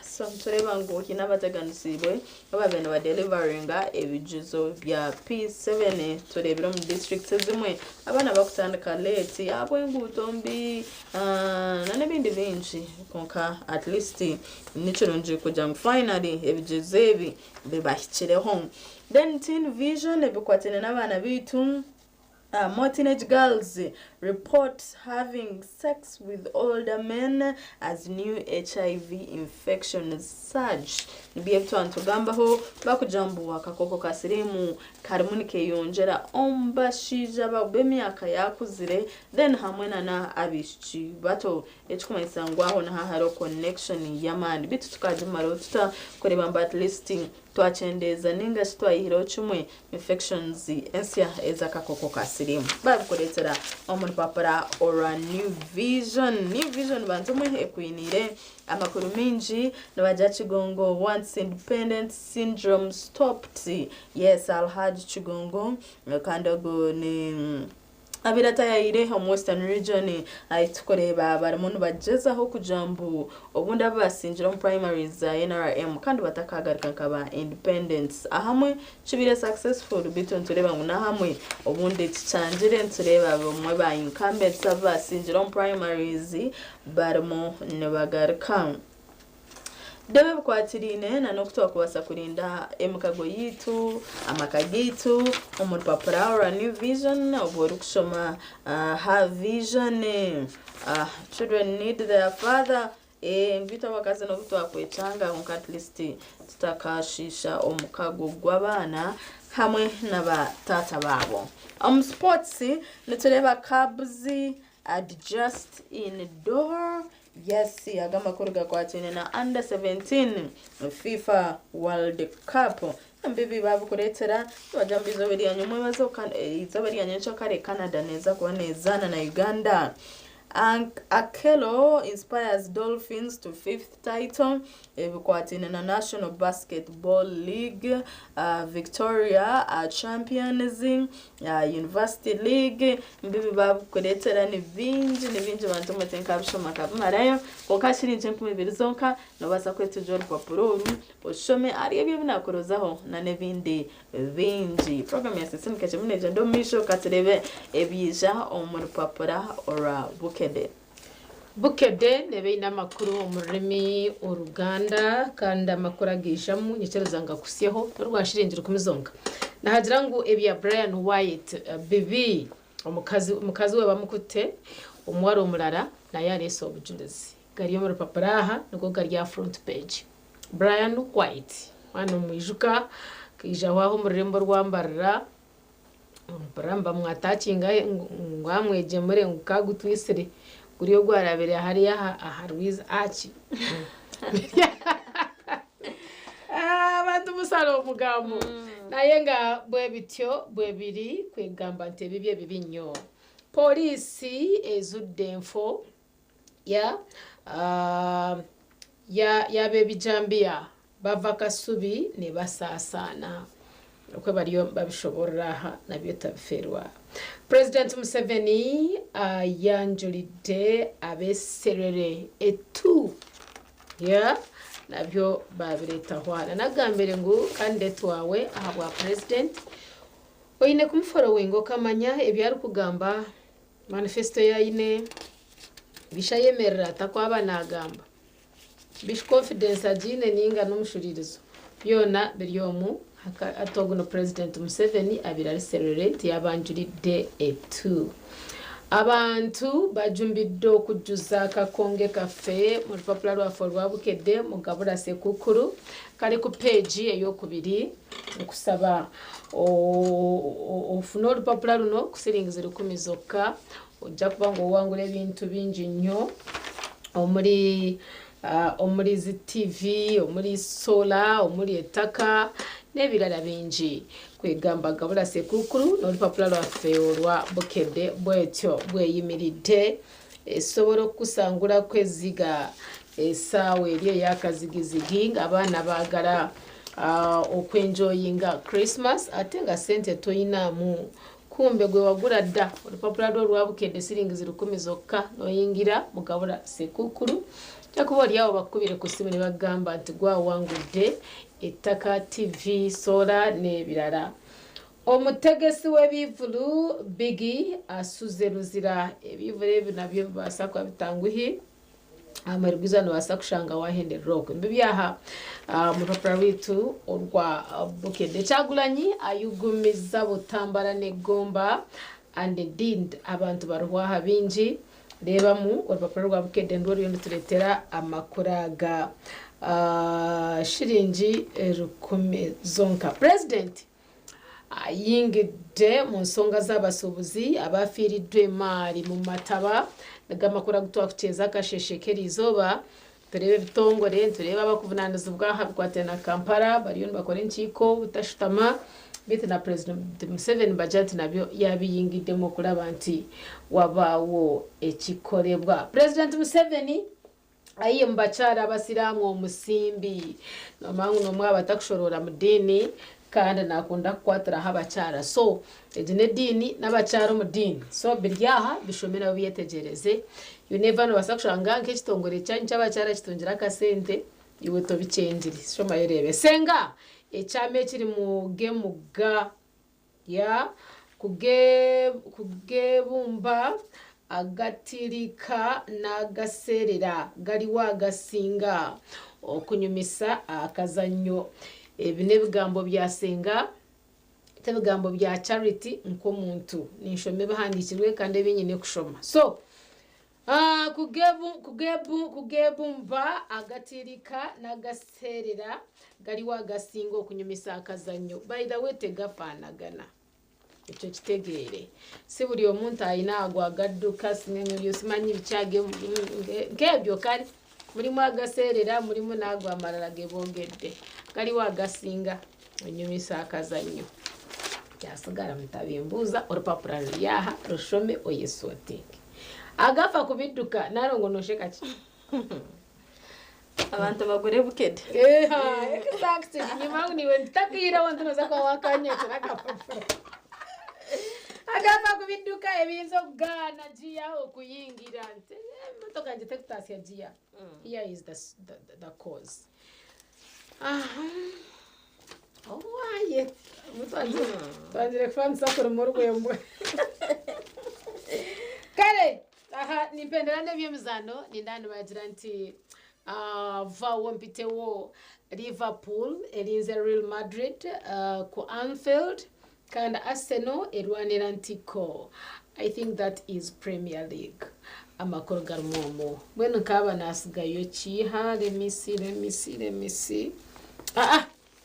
so tureba ngo kinabateganisibwe ababene ba deliverynga ebijuzo bya P7 turebera mu district ezimwe abana bakutandika late abo enguto mbi na nebindi binji konka at least nichirunje kujya finally ebijuzo ebi bebahikire home. Then Teen Vision ebikwatene n'abana bitu more teenage girls report having sex with older men as new HIV infections surge. Nibiyebtu antugambaho bakujambu akakoko kasirimu karimunike yongera ombashija babemyaka yakuzire then hamwena na abishi bato echikumanyisangwaho na haharo connection yamani bitu tukajimaro tuta kureba at listing twachendeza ninga twayihiro chumwe infections ensia ezakakoko kasirimu babukoletera omuri papara ora New Vision bantumwe ekwinire amakuru minji nabaja Chigongo once independent syndrome stopped. Yes, Alhaji Chigongo kandogo ni abiratayire mu Western region tukoreba baramuntu bagezaho kujambu obundi abasinjira mu primaries NRM kandi batakagarika nkaba independence ahamwe kibire successful biton tureba ngo nahamwe obundi ticangire tureba bamwe ba incumbents abasinjira mu primaries baramo nebagarika Debe bukwatirine na nokutoa kuwasa kulinda emkago yitu amakagitu umuntu papura or new vision obworu kusoma have vision children need their father mbita wakazi no kutoa kwechanga on at least tutakashisha omukago gw'abana hamwe n'abatata babo sports nitureba Cubs adjust in door. Yes, agamba kuruga kwa tine na under 17 FIFA World Cup. Mbibi babu kuretera bajambizo beri anyumwe bazo kan izoberi anyecho kare Canada neza kubanezana na Uganda. Akelo inspires Dolphins to 5th title. Ebukwatine na National Basketball League. Victoria Champions University League. Mbibi babu kuretera ni vinji bantu matenka bishoma kabumarayo. Okashiri njempume birizonka no basa kwetu John Papururu. Oshome ariye binakorozaho na nebindi vinji. Program ya sisi nkachemune jando misho katerebe ebija omuri papura ora Bukede nebe inamakuru umurimi uruganda kandi amakuru agishamu nyicerezanga kusyeho rwashiringira kumizonga nahagira ngo ebya Brian White BB umukazi we bamukute umwari umurara na yareso obujulizi gariyo muri paparaha nuko gariya front page Brian White wano mwijuka kija waho murembo rwambarira Baramba mwatakinga ngwamweje muri ngukagutwisire kuriyo gwarabere hariya aharwiza achi abantu musalo mugambo nayenga bwebityo bwebiri kwegamba nte bibye bibinyo polisi ezuddenfo ya bebijambia bava kasubi ne basasana uko bariyo babishobora nabyo tabiferwa President Museveni yanjulide abeserere etu nabyo babireta hwana nagambere ngo candidate wawe ahabwa president oyine kumfollowing kamanya ebyari kugamba manifesto yaine bishayemerera takwaba nagamba bish confidence ajine ninga n'umushuririzo byona biryomu atoguno President Museveni abirari sererenti yabanjulide etu abantu bajumbiddo kujuza kakonge kafe mu rupapula rwa forwa bukede mugabura sekukuru kali ku page eyokubiri nkusaba ofuno rupapula runo kusiringizira kumizoka ojja kubango wangule bintu bingi nnyo omuri zi TV omuri solar omuri etaka nebirala bingi kwegamba gabula sekukuru n'olupapula lwaffe olwa bukede bwetyo bweyimiridde esobola okusangula kweziga esaawa eri eyakazigizigi ng'abaana baagala okwenjoyinga Christmas ate nga sente toyinaamu kumbe gwe wagula dda olupapula lwo olwa bukede siringizi 10 zokka n'oyingira mu gabula sekukuru jakuba oliawo bakubire ku simu ne bagamba nti gwawangudde ettaka TV solar n'ebirala omutegesi w'ebivulu Biggie asuze ruzira ebivulu ebyo nabyo basakwa bitanguhi amarugizano basakushanga wahende rock mbibyaha mu papula witu olwa bukede Kyagulanyi ayugumiza butambala negomba and indeed abantu baruhwaha bingi lebamu olupapula rwa bukede ndori yontuletera amakuraga shiringi 10 zonka president ayingidde mu nsonga z'abasuubuzi abafiiriddwe maali mu mataba n'agamakuru gutwa kuteeza akasheshekeri izoba turebe bitongore turebe abakuvunaanizibwa bikwate na Kampala bariyo nibakora enkiiko butashutama bitu na President Museveni budget nabyo yabiyingiddemu okulaba nti wabaawo ekikolebwa President Museveni ayiye mubakyala abasiraamu omusimbi nomangu nomwe abatakushorora mu ddiini kandi nakunda kukwatiraho abakyara so egi n'ediini n'abakyara omu diini so biri aha bishomera biyetegereze you never know basa kushanga nk'ekitongore kyanyu ky'abakyara kitungira akasente iwe tobikyengire shoma yerebe senga ekyama ekiri mu gemuga ya kugebumba agatirika n'agaserera galiwo agasinga okunyumisa akazanyo ebi n'ebigambo bya senga ebigambo bya charity nk'omuntu ninshome bihandikirwe kandi ebinyine kushoma so kugebumba agatirika n'agaserera galiwo agasinga okunyumisa akazanyo by the way tegafaanagana ekyo kitegeere si buli omuntu ayina agwa agadduka sinene byosimanyi bikyage nk'ebyo kale mulimu agaserera mulimu n'agwa amalala gebongedde galiwo agasinga onyumisa akazanyo kyasigala mutabimbuuza olupapula lulyaha lushome oyesooteke agafa kubidduka narongonoshe kaki abantu bagure bukede exactly nyuma niwe ntakira wantu noza kwa wakanyetse nakapapula agafa kubidduka ebiyinza okugana jiya okuyingira nti motoka nje tekutaasya jiya here is the cause owaye twanzire kufanisa kuruma orwembwe kale nimpendera n'ebyemizano nindani bagira nti vawo mpitewo Liverpool erinze Real Madrid ku Anfield kandi Arsenal erwanira ntiko I think that is Premier League amakuru garmomo bwenu nkaba nasigayo kiha lemisi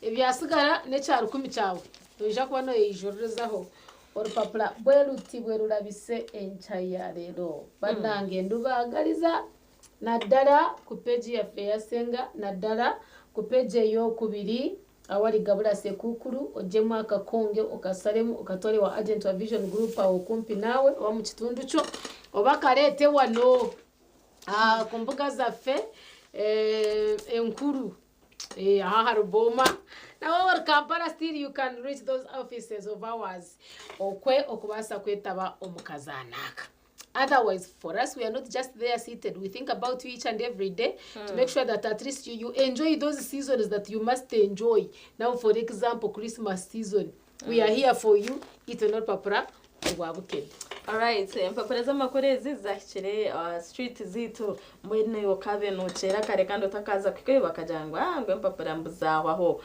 ebyasigara nekyaro 10 cyawe oja kubona yijororezaho orupapula bweruti bwerulabise enchaya rero banange ndubagaliza naddala ku page ya Feyasenga naddala ku page yo kubiri awali gabula sekukuru ojemu akakonge okasalemu okatole wa agent wa Vision Group awo kumpi nawe wa mu kitundu cyo obakalete wano kumbuga zaffe enkuru haruboma now our Kampala still you can reach those offices of ours okubasa kwetaba omukazanaka. Otherwise, for us, we are not just there seated. We think about you each and every day to make sure that at least you enjoy those seasons that you must enjoy. Now, for example, Christmas season, we are here for you. It's not papra. Alright, mpapura z'amakorezi zakire street zitu mwene yokabe nucera kare kandi utakaza kwike bakajangwa ngwe mpapura mbuzaho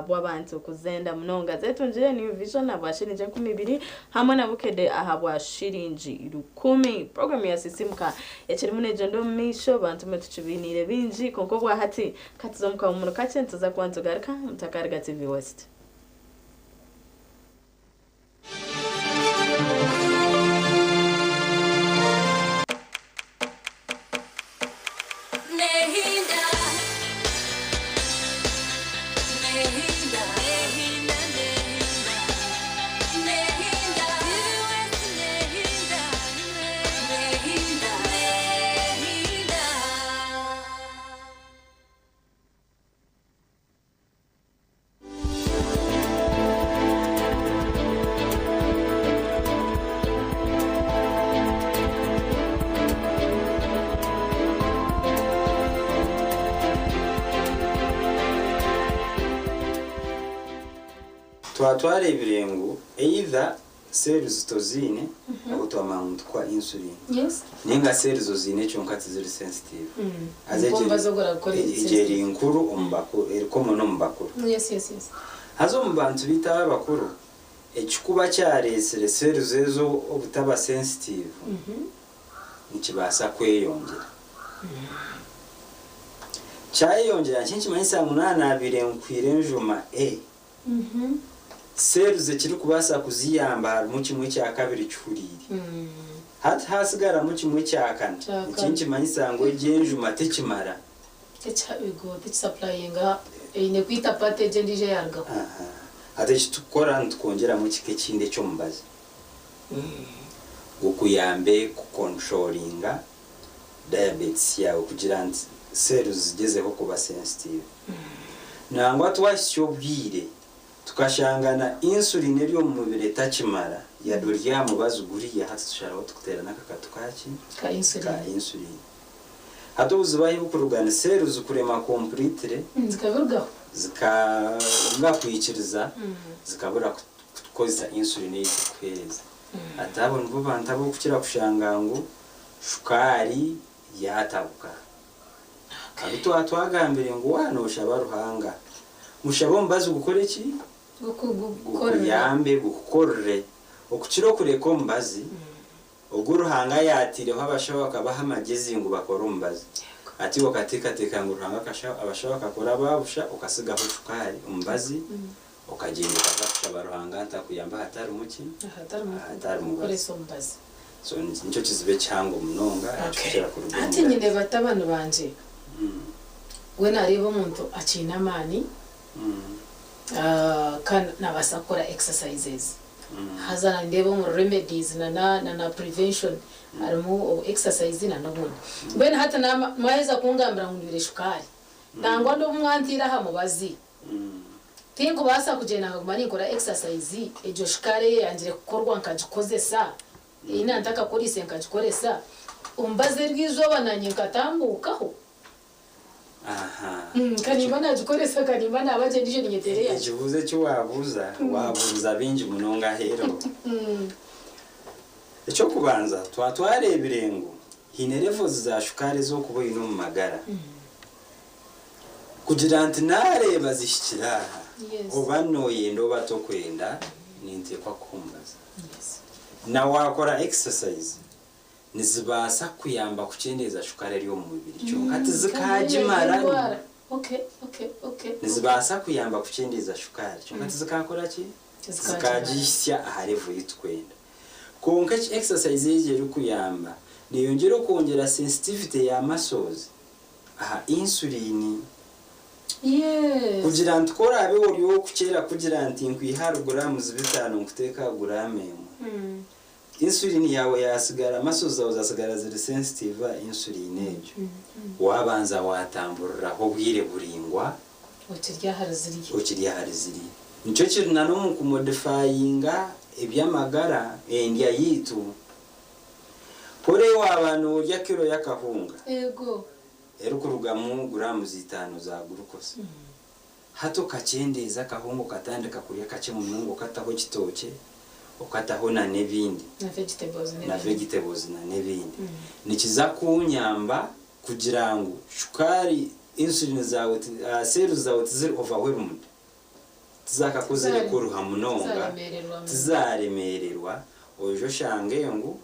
bw'abantu kuzenda munonga zetu nje ni Vision abashirinje 12 hamwe na bukede ahabwa shirinji 10 program ya sisimka ekiri muneje ndo misho bantu metuchibinire binji konko bwa hati katizomka umuntu kacyentu za kwantu garika mutakarga TV West. twatwara ebirengo either cells tozine okutwama kwa insulin ninga cells zozine kyonka tiziri sensitive azejeri inkuru ombako eriko mono mbakuru yes hazo mbantu bita abakuru ekikuba kyaresere cells ezo obutaba sensitive nikibasa kweyongera cyayongera cyinshi manyisa 8 nkwirenjuma cells ekiri kubasa kuziyamba mu kimwe cya kabiri cyuriri hati hasigara mu kimwe cya kane ikinci manyisa ngo egenjuma tekimara echabigo supplyinga ine kwita package ndije yarga ate kitukora ntukongera mu kike kinde cyo mbaza ukuyambe ku controllinga diabetes yawe kugira nti cells zigezeho kuba sensitive nangwa twashyobwire tukashangana insulin eri mu mubiri etakimara yadurya mubazo guriya hati tusharaho tukutera n'akakatu kaki ka insulin hato uzubaye bukurugana seru zukurema completely zikaburgaho zikanga zikabura kukozesa insulin y'ikwereza atabo nbo bantabo kukira kushanga ngo shukari yatabuka kabito atwagambire ngo wana ushaba ruhanga mushabo mbazi gukora iki yambe gukorre okukiro kureko mbazi oguruhanga yatireho abashoboka bahamagezi ngo bakora umbazi ati wakatika ngo ruhanga kasha abashoboka kora babusha ukasigaho shukari umbazi ukagenda ukafasha baruhanga atakuyamba hatari umuki hatari umbazi so nicyo kizibe cyangwa munonga akira ku rugo ati nyine batabana banje we nareba umuntu akina mani kan nabasakora exercises hazana ndeba mu remedies na prevention arimo exercise na nabundi bene hata mwaheza kungambira ngo ndire shukari nangwa ndo mwantira ha mubazi tingo basa kugenda ngumani kora exercise ejo shukari yangire gukorwa nkagikozesa ina ntaka kuri senka gikoresa umbaze rwizoba nanye nkatambukaho kanimba nagikoresa kanimba nabaje ndije ninyetereye ikivuze cyo wabuza binji munonga hero icyo kubanza twarebire ngo hine levels za shukari zo kuboye no mu magara kugira nti nareba zishikira obanoye ndo batokwenda ninte kwa kumbaza na wakora exercise nizibasa kuyamba kuchendeza shukari ryo mu mubiri cyo ngati zikajimara okay nizibasa kuyamba kuchendeza shukari cyo ngati zikakora ki zikajisya aharevu yitwenda konka exercise yeje kuyamba niyongera kongera sensitivity ya muscles insulin kugira nti kora abe woriyo kuchera kugira nti nkwiharu grams 5 nkuteka grame insulin yawe yasigara muscles zawe zasigara ziri sensitive insulin ejo wabanza watamburira ho bwire buringwa ukirya hariziri nicyo kintu nano mu kumodifyinga ebyamagara endya yitu kore w'abantu urya kilo yakahunga yego erukurugamu grams 5 za glucose hato kachendeza kahungu katandika kurya kace mu mungu kataho kitoke ukataho na nebindi na vegetables na nebindi nikiza kunyamba kugira ngo shukari insulin zawe cells zawe ziri overwhelmed tizakakozere kuruha munonga tizaremererwa ojo shange ngo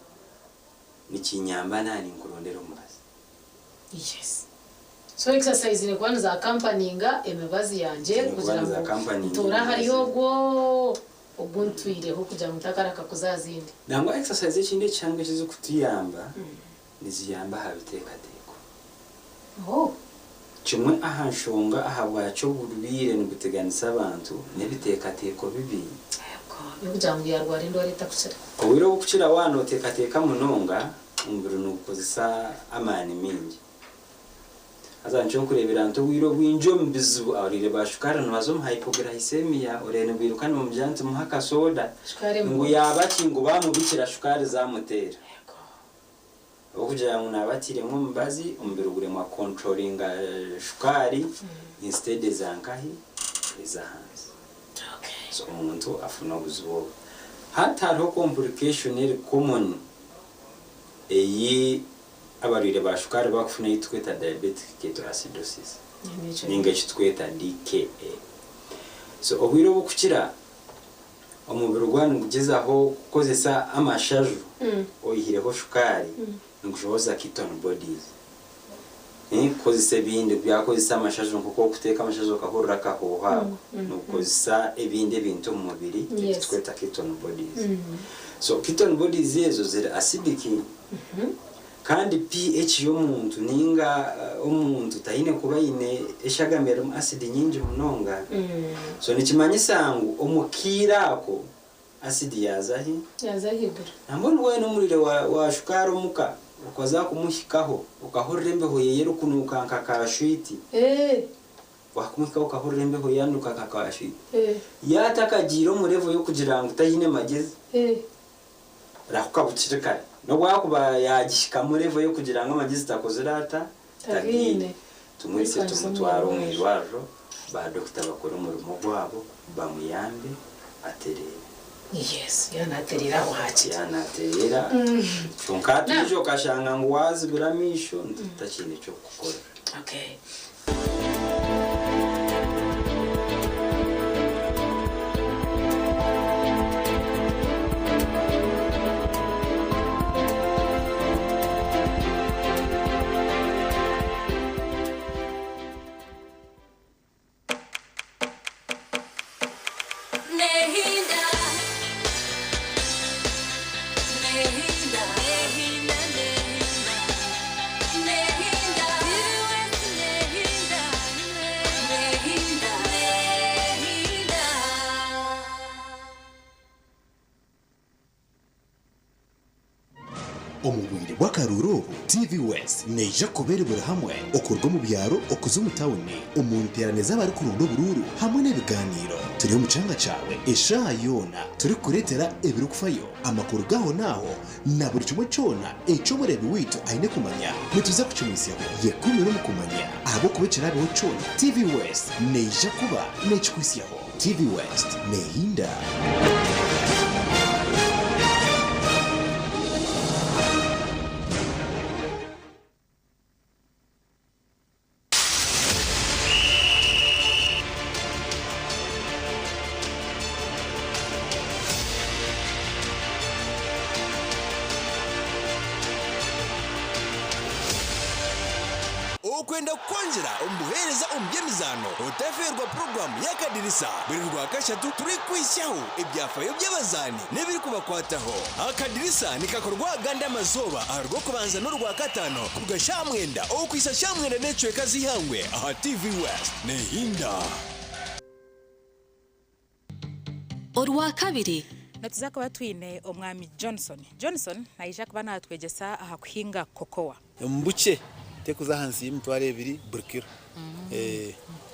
nikinyamba nani nkurondera umubazi so exercise ni kwanza accompanyinga emibazi yanje kugira ngo tora hariyo go ubuntuireho kugira mutakaraka kuzazindi nangwa exercise ikindi cyangwa kizo kutiyamba niziyamba habitekateko kimwe ahanshonga ahabwacho burubire n'uguteganisa abantu nebitekateko bibi yo kugira ngo yarwara indwara itakucira obiro bukira wano tekateka munonga umbiro nukozesa amani mingi azancho kurebera nto wiro bwinjo mbizu arire bashukara nwazo mu hypoglycemia orene bwirukana mu byanti mu haka soda ngo yabaki ngo bamubikira shukari zamutera okugira ngo nabatire mu mbazi umbiro gure mu controlling shukari instead zankahi hands so umuntu afuna buzubo hata hariho complication eri common eyi abarire bashukari bakufuna yitweta diabetic ketoacidosis ninga kitweta DKA so obwiro bukukira omubiri gwanyu kugezaho kukozesa amashaju oyihireho shukari ngushoboza ketone bodies kozesa ebindi byakozesa amashaju nkuko kuteka amashaju kahurira kahoha nukozesa ebindi bintu mu mubiri kitweta ketone bodies so ketone bodies ezo ziri acidic kandi pH y'omuntu ninga omuntu tayine kuba ine eshagamera mu acid nyingi munonga so nikimanyisa ngo omukirako acid yazahi nambona we n'umurire wa shukari muka ukoza kumuhikaho ukahorera imbeho yeyero kunuka nkakashwiti wakumika ukahurira imbeho yanduka kakashi yatakagiro mu level yo kugira ngo utahine magezi rakukabucirikane no bwakuba yagishika mu level yo kugira ngo amagezi takoze rata tagine tumwise tumutwaro mu irwajo ba doctor bakora umurimo gwabo bamuyambe aterera. Yes, yanaterera wachi. Yanaterera. Tunkati jo kashanga ngo wazi biramisho ntakindi cyo gukora. Okay. Omubwire bw'akaruro TV West neja kuberebera hamwe okurwa mu byaro okuza mu tawuni umunterane z'abari ku rundo bururu hamwe n'ibiganiro turi mu canga cawe esha yona turi kuretera ebiri kufayo amakuru gaho naho na buri kimwe cyona eco murebi witu aine kumanya nituza kucumisya yekumi no mukumanya abo kubecera biho cyona TV West neja kuba nechikwisyaho TV West nehinda. Ukwenda kongera umuhereza umbyemizano utaferwa program y'akadirisa buri rwa kashatu turi kwisyaho ibyafayo by'abazani n'ibiri kubakwataho. Akadirisa nikakorwa ganda amazoba arwo kubanza n'urwa katano kugashamwenda okwisa shamwenda necwe kazihangwe aha TV West nehinda. Orwa kabiri natuza kuba twine omwami Johnson naija kuba natwegesa aha kuhinga kokoa mbuche tekuza hansi y'imtware 2 burkiro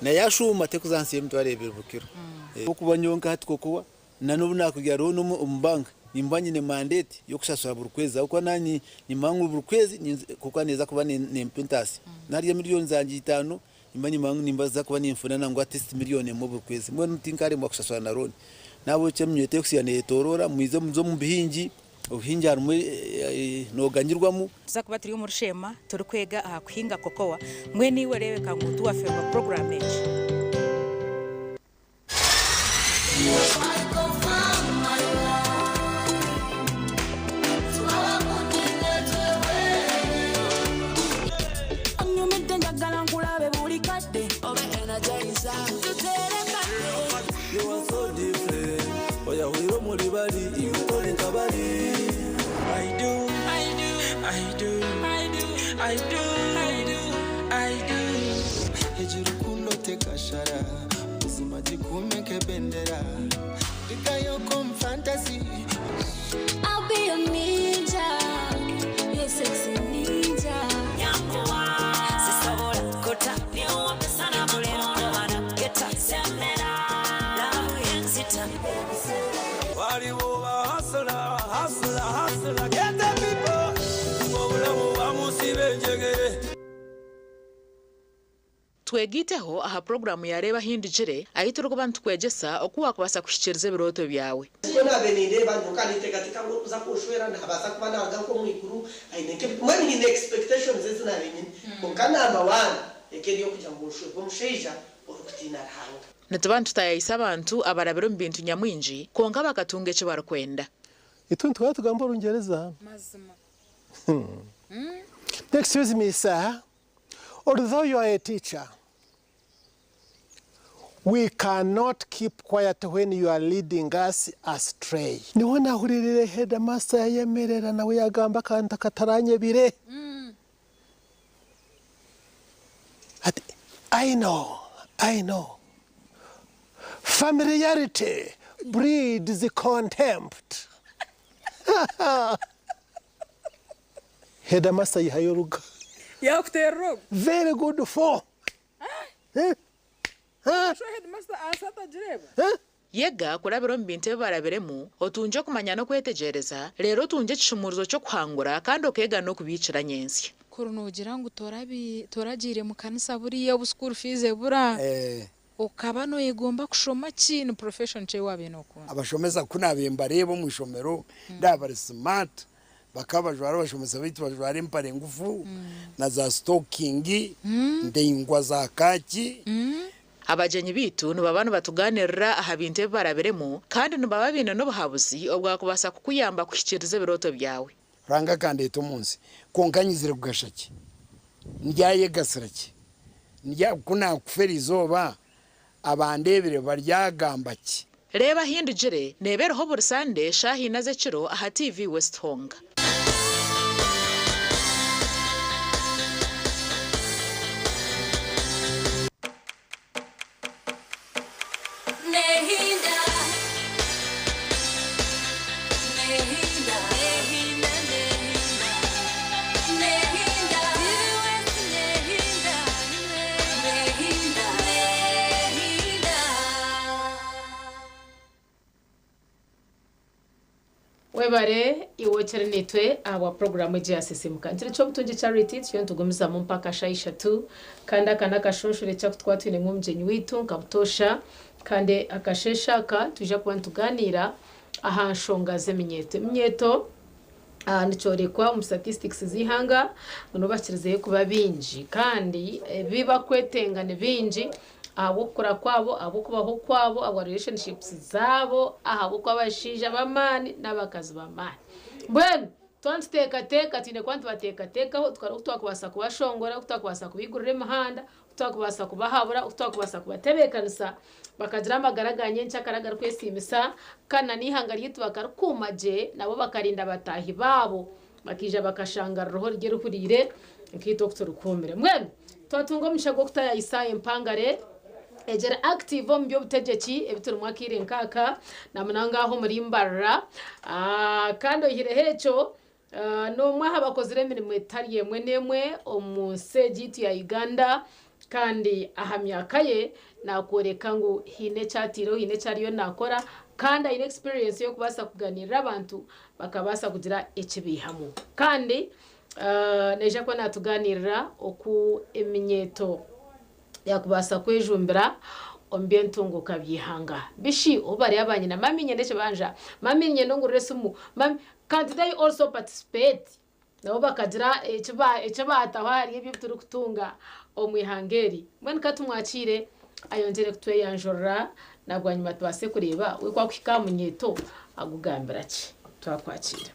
na yashuma tekuza hansi y'imtware 2 burkiro okubanyonka hatikokowa nanobu nakugira ro no umbanka nimbanye ne mandate yo kushashura burukwezi uko nani nimangu burukwezi kuko neza kuba ne pintasi nari ya miliyoni zangi 5 nimbanye mangu nimbaza kuba nimfuna nangwa at miliyoni mu burukwezi mwe nutinkare mu kushashura na roni nabo cyemnyete kusiyane torora muize muzo mu bihingi ubuhingi harumwe noganyirwamo tuzakuba turi mu rushema turi kwega aha kuhinga kokoa mwe niwe rewe kangutu wa ferwa program each Ejirukundo tekashara uzima jikumeke bendera ikayo kom fantasy. I'll be a ninja, you're sexy ninja. Yakuwa, sisabora kota niwa pesana kulera wana geta semera la yenzita. Wali woba hustler get the people. Wobula woba musibe njegere. twegiteho aha program yareba hindijere ahitoro ko bantu kwegesa okuwa kubasa kushikiriza biroto byawe sona beninde bantu kanitegatika ngo kuza kushwera ntabasa kuba naga ko mwikuru aineke mwani in expectations zina nyinyi kokana aba 1 ekeriyo kujya ngo ushwe bomusheja orukutina rahanga natabantu tayisa abantu abarabiro mbintu nyamwinji konga bakatunga cyo barakwenda ituntu twatugamba rungereza mazima excuse me sir, although you are a teacher, we cannot keep quiet when you are leading us astray. Niwona huririre headmaster yemerera nawe yagamba kanta kataranye bire. I know. Familiarity breeds contempt. Headmaster yihayoruga. Yakutero. Very good for. yega kurabira mu bintu baraberemu otunje kumanya no kwetegereza rero tunje kishumuruzo cyo kwangura kandi okega no kubicira nyensi kurunugira ngo toragire mu kanisa buriya bu school fees bura ukaba no igomba kushoma kintu profession cye wabe no kundi abashomeza kunabemba rebo mu ishomero ndabari smart bakabajwara bashomeza bitu bajwara impare ngufu na za stocking ndengwa za kaki abajenyi bitu nubabana batuganirira aha bintu baraberemo kandi nubababina no buhabuzi obwakubasa kukuyamba kushikiriza biroto byawe ranga kandi etumunsi konkanyizire kugashaki ndyaye gasiraki ndya kuna kufera izoba abandebere baryagambaki reba hindujire nebereho buri Sunday shahi naze kiro aha TV West Honga webare iwochere nitwe awa programu ya sisimuka ntire cyo butunje charity cyo ntugumiza mu mpaka shaisha tu kandi akana kashoshure cyo twatwine mu mjenyi witu nkabutosha kandi akasheshaka tuje kuba tuganira aha nshongaze minyeto nicorekwa mu statistics zihanga no bakirize kuba binji kandi biba kwetengane binji abukura kwabo abukubaho kwabo abo relationships zabo ahabo kwabashija bamani n'abakazi bamani bwenu twansteka tine kwantu bateka ho twakubasa kubashongora twakubasa kubigurira imahanda twakubasa kubahabura twakubasa kubatebekanisa bakagira amagaraganye ncakaragara kwesimisa kana nihanga ryitu bakarukumaje nabo bakarinda batahi babo bakija bakashangara roho rye rukurire nkito kuturukomere mwenu twatungo mishago kutaya Isaye Mpangare ejera active mu byo butegeki ebituru mwakire nkaka namunanga aho muri mbarra kandi ohirehecho no mwaha bakozire imirimo etariye mwenemwe omusegitu ya Uganda kandi ahamyakaye nakoreka ngo hine chatiro hine cyariyo nakora kandi ine experience yo kubasa kuganirira abantu bakabasa kugira ekibihamu kandi neje ko natuganirira oku eminyeto yakubasa kwejumbira ombentungo kabyihanga bishi obari abanye na mami nyendeke banja mami nyendo ngurure sumu mami can't they also participate nabo bakagira ecaba atahari ibyo turi kutunga omwihangeri mwen katumwakire ayongere kutwe yanjora nagwanyuma tubase kureba we kwa kwikamunyeto agugambira ki twakwakira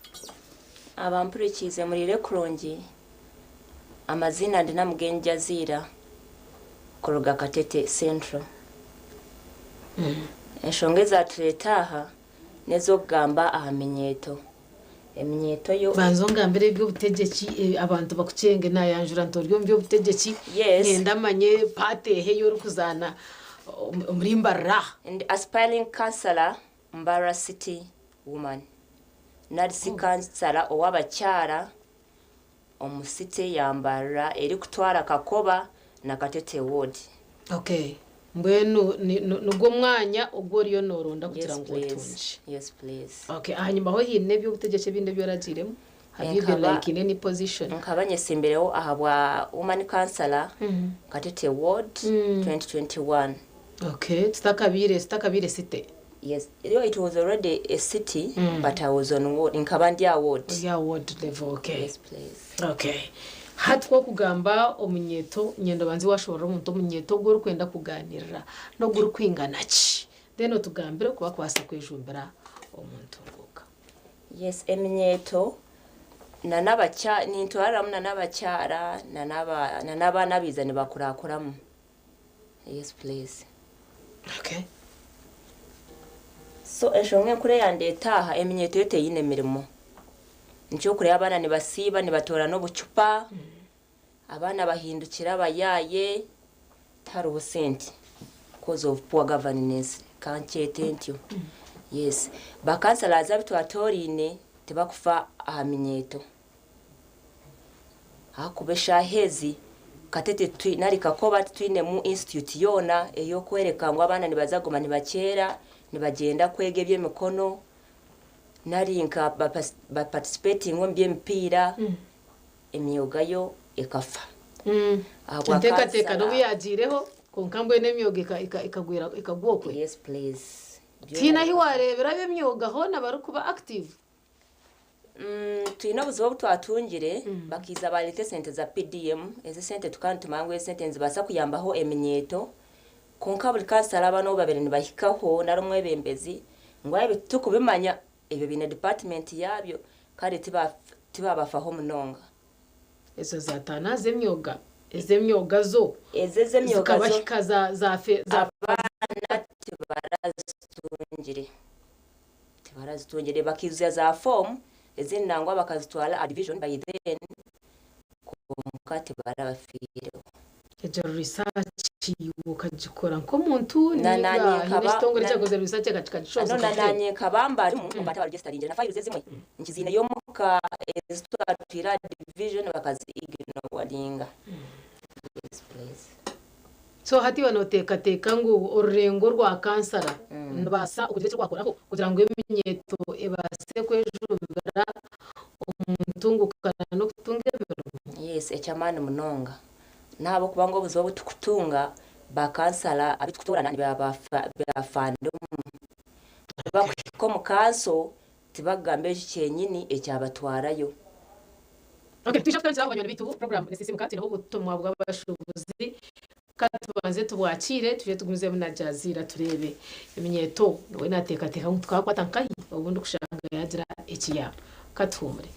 abampurikize muri rekurongi amazina ndi namugenja zira Koroga Katete Central. Eshongeza turetaha nezo gamba ahamenyeto. Eminyeto yo banzonga mbere byo butegeki abantu bakucenge nayanjura ntoryo byo butegeki ngenda manye patehe yo rukuzana muri Mbarra and aspiring councillor Mbarra City woman. Narisi councillor owabakyara omusite yambara eri kutwara kakoba na Katete ward. Okay. Mbwenu nubwo mwanya ugoriyo noronda kugira ngo utunje. Yes please. Okay, ahanyuma ho hine byo butegeke binde byo ragiremo. Have you been like in any position? Nkabanye simbereho ahabwa woman councillor Katete ward 2021. Okay, sitakabire city. Yes, it was already a city but I was on ward in Kabandia ward. Yeah, ward level. Okay. Yes please. Okay. Hatwo kugamba omunyeto nyendo banzi washobora umuntu omunyeto guru kwenda kuganirira no guru kwingana ki then otugambire kuba kwasa kwejumbira omuntu ngoka. Yes, eminyeto nanabacha nintwara muna nabacyara nanaba nabiza ni bakurakuramo. Yes please. Okay. So eshonge kure yandetaha eminyeto yote yine mirimo. Ncho kure abana ni basiba ni batora no bucupa abana bahindukira bayaye tari ubusenti cause of poor governance kanchete yes bakansala zabitwa atorine tebakufa ahaminyeto hakubesha hezi katete narika ko batwine mu institute yona eyo kwereka ngo abana nibazagoma nibakera nibagenda kwege by'emikono narinka ba participating mu by'empira emyoga yo ekafa teka no biyagireho konkambwe n'emyoga ikagwira ikagwokwe. Yes please. Tina hiwarebera by'emyoga ho nabarukuba active. Tuina buzo butwatungire bakiza balite sente za PDM eze sente tukantumangwe sente nzibasa kuyambaho eminyeto konka buli kasala abano babere nibahikaho narumwe bembezi ngwaye bituku bimanya ebyo bine department yabyo kare tiba bafaho munonga ezo zatana zemyoga ezemyoga zo ezemyoga zo zikabashikaza za abana tibarazitungire bakiza za form ezini nangwa bakazitwala a division by then kumukati barabafire ejo research ukajikora nko muntu ni nitongore cyakoze research katika gishoza nanye kabamba ari mu mbata register inje na file zezimwe nkizine yo muka ezitwatira division bakazi igino wadinga. Yes please. So hati wanoteka ngo orengo rwa kansara basa ukugeze kwakoraho kugira ngo eminyeto ebase kwejubira umuntungukana no kutungemero. Yes echamani munonga nabo kubango buzo butukutunga ba kansara abitukutura bafando bakiko mu kanso tibagambe cyenyini ecyabatwarayo. Okay, twisha twanze abanyoni bitu program SSM kati naho butumwa bw'abashubuzi katubanze tubwakire tuje tugumize na jazira turebe eminyeto we nateka twakwata nkayi ubundi kushanga yagira ikiya katumure.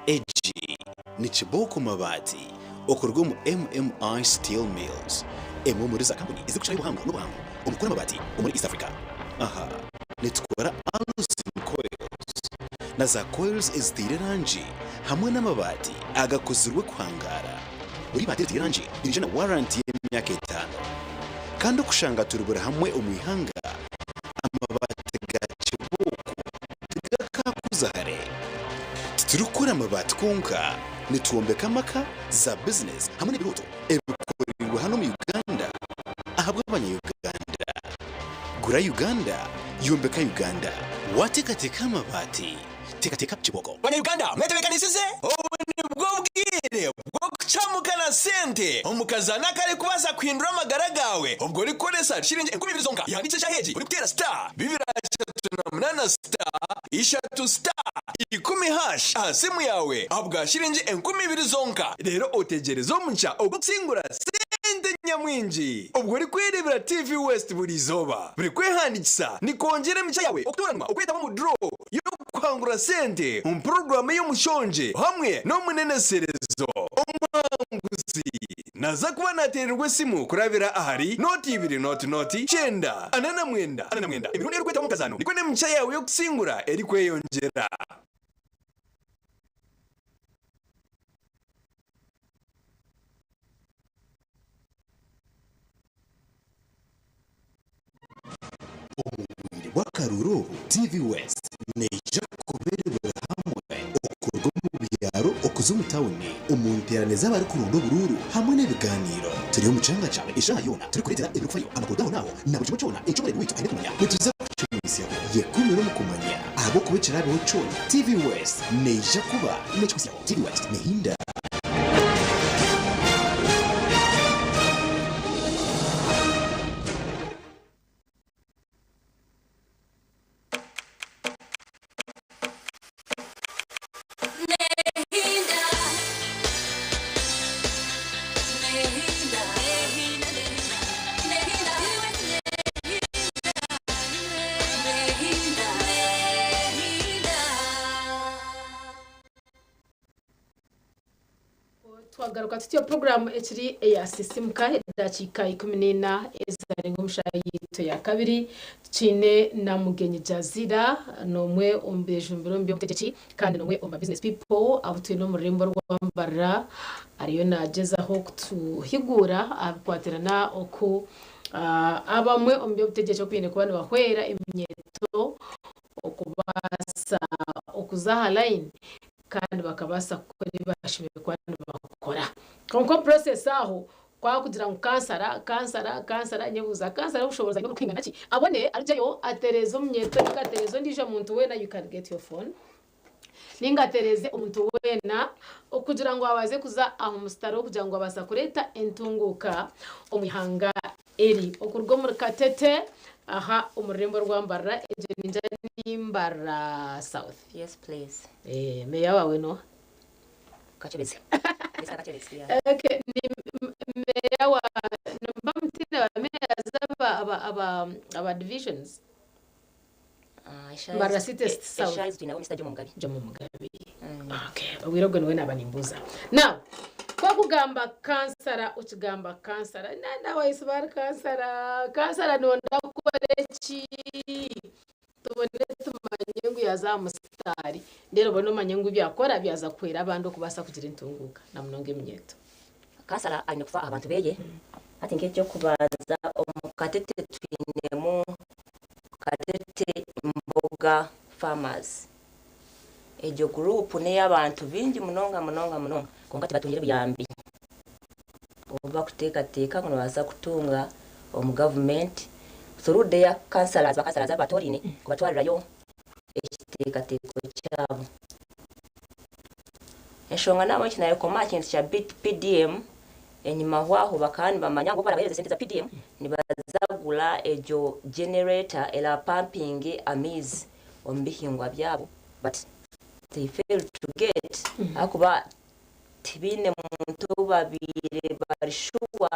Eji ni Chiboko Mabati okorwa mu MMI Steel Mills emwe muri za kampani izikushaka ubuhanga n'ubuhanga umukora mabati muri East Africa. Aha nitwara Alusim Coils na za coils ezitiranji hamwe n'amabati agakozerwe kwangara muri bati tiranji irije na warranty y'imyaka 5 kandi okushanga turubura hamwe umwihanga amabati ga Chiboko tugakakuzahare turukura amabati kunka nituombeka maka za business hamwe n'ibiruto ebikorerwa hano mu Uganda ahabwa abanya-Uganda. Gura Uganda yombeka Uganda watekateka amabati tekateka Chiboko. Banya-Uganda mwetebekanisize ubwo bwire bwo kucamukana sente umukazana kare kubaza kwindura amagara gawe ubwo rikoresa shiringi 10 zonka yandikisha heji uri kutera star 238 star ishatu star 10 hash simu yawe abwa shiringi 20 zonka rero otegerezo muncha ogutsingura sente nyamwinji ubwo uri kwirebera TV West buri zoba buri kwehandikisa ni kongera micha yawe okutoranwa okweta mu draw yo kwangura sente program y'umushonje hamwe no muneneserezo omanguzi naza kuba natererwe simu kurabira ahari noti 2 noti chenda anana mwenda ibirundi rweta mukazano niko ne micha yawe yo kusingura eri kweyongera. Wakaruro TV West neja kuberebera hamwe okorwa mu byaro okuzumu tawuni umunterane z'abari ku rundo bururu hamwe n'ibiganiro turi mu canga cyawe ishayona turi kuretera ibikufayo amakodaho naho nabo cyo cyona icobore wito ane kumanya nituza kuchimisia yekumwe no mukumanya abo kubicira bo cyona TV West neja kuba nechusia TV West nehinda. twagaruka tutyo program ekiri eya sisimuka dakika 14 ezarenga umushayito ya kabiri cine na mugenyi Jazira nomwe ombejumbiro mbyo mutegeki kandi nomwe omba business people abutuye no murembo rwambara ariyo nagezaho kutuhigura abikwaterana oku abamwe ombyo mutegeki okuyine kubana bahwera imyeto okubasa okuzaha line kandi bakabasa kuri bashimye kwano bakora konko process aho kwa kugira ngo kansara nyebuza kansara ushoboza no kwingana ki abone arjeyo aterezo mnyeto ikaterezo ndije muntu wena you can get your phone ninga tereze umuntu wena okugira ngo abaze kuza aho mustaro kugira ngo abasa kureta entunguka omihanga eri okurgo muri katete aha umurembo rwambara eje ninja nimbara south. Yes please. Meya wawe no Kachebezi. Okay, ni meya wa mbamtine wa meya zaba aba divisions. Mbara city south. Esha izina Mr. Jomo Mugabe. Okay, wirogo niwe nabanimbuza. Now kwa kugamba kansara ukigamba kansara nanda waisbar kansara nonda kubareki tubone tumanyengu yaza mustari ndero bono manyengu byakora byaza kwera abandi kubasa kugira intunguka na munonge mnyeto kansara ayine kufa abantu beye ati ngecyo kubanza omukatete twinemu katete mboga farmers ejo group ne y'abantu bingi munonga kongati batungire buyambi oba kuteka ngono baza kutunga omu government through their councillors bakasalaza batorine kubatwarirayo ekiteka cyabo eshonga nabo kinayo koma kintu kya PDM enyuma hwaho bakani bamanya ngo barabayeze sente za PDM ni bazagula ejo generator ela pumping amizi ombihingwa byabo but they fail to get akuba tibine muntu babire barishuwa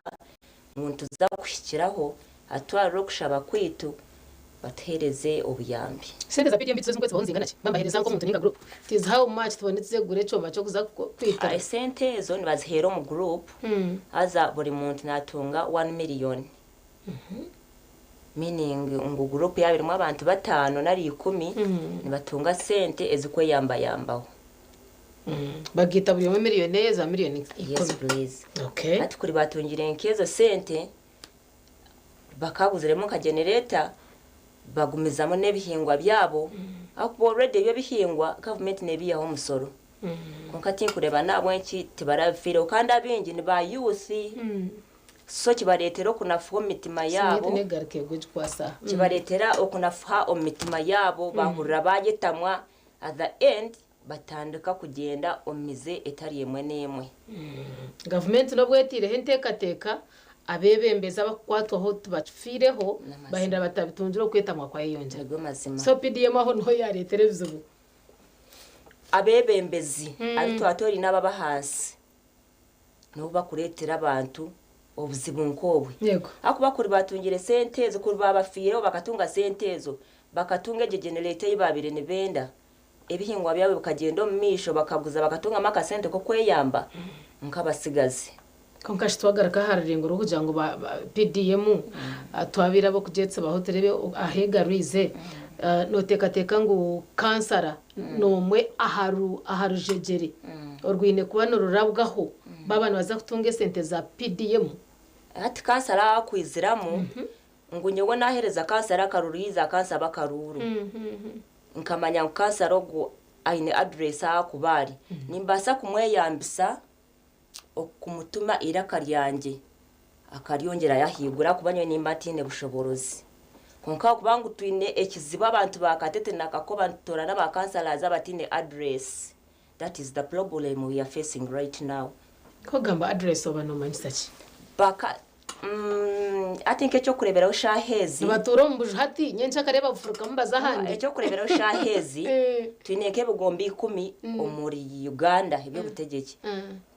muntu za kushikiraho atwara kushaba kwitu batereze obuyambi sente za PDM bitsoze kwetse bonzinga naki bambahereza ngo muntu ninga group tis how much tubonetse gure cyo cyo kuza kwita sente zo ni bazihero mu group aza buri muntu natunga 1 million meaning ngo group yabirimo abantu batano nari 10 ni batunga sente ezikwe yambaho bagita buri miliyoni za miliyoni. Yes please. Okay, ati kuri batungire nkezo sente bakabuziremo ka generator bagumizamo nebihingwa byabo akubo already byo bihingwa government nebiya ho musoro konkati kureba nabo enki tibarafire kandi abingi ni ba youth so kibaretero kunafuho mitima yabo negarke gujkwasa kibaretera okunafuha omitima yabo bahurira bagetamwa at the end batandika kugenda omize etari yemwe nemwe government no bwetire hentekateka abebembeza bakwatwaho tubafireho bahenda batabitunjiro kwetamwa kwa yiyonje go mazima so PDM aho no ya televiziyo abebembezi ariko atori nababa hasi no bakuretera abantu obuzibu nkobwe yego akuba kuri batungire sente zo kuri babafireho bakatunga sente zo bakatunga generator y'ibabire ne benda ebihingwa byawe bukagenda mu misho bakaguza bakatunga maka sente ko kweyamba nkabasigaze konkashi twagaraka hararengo rukugira ngo PDM twabira bo kugetse bahoterebe ahegarize notekateka ngo kansara nomwe aharujegere orwine kuba norurabwaho babana baza kutunga sente za PDM ati kansara kwiziramu ngo nyewe nahereza kansara karuriza kansaba karuru nkamanya kansara go aine address akubari nimbasa kumweyambisa okumutuma iraka ryanjye akaryongera yahigura kubanywe nimbatine bushoborozi konka kubangu twine ekiziba abantu bakatete nakakoba ntora n'abakansala zabatine address. That is the problem we are facing right now. Kogamba address oba no manyisachi baka I think echo kurebera ushahezi baturo mbuhati nyencha kareba bufuruka mbaza handi echo kurebera ushahezi twineke bugombi 10 omuri Uganda ibyo butegeki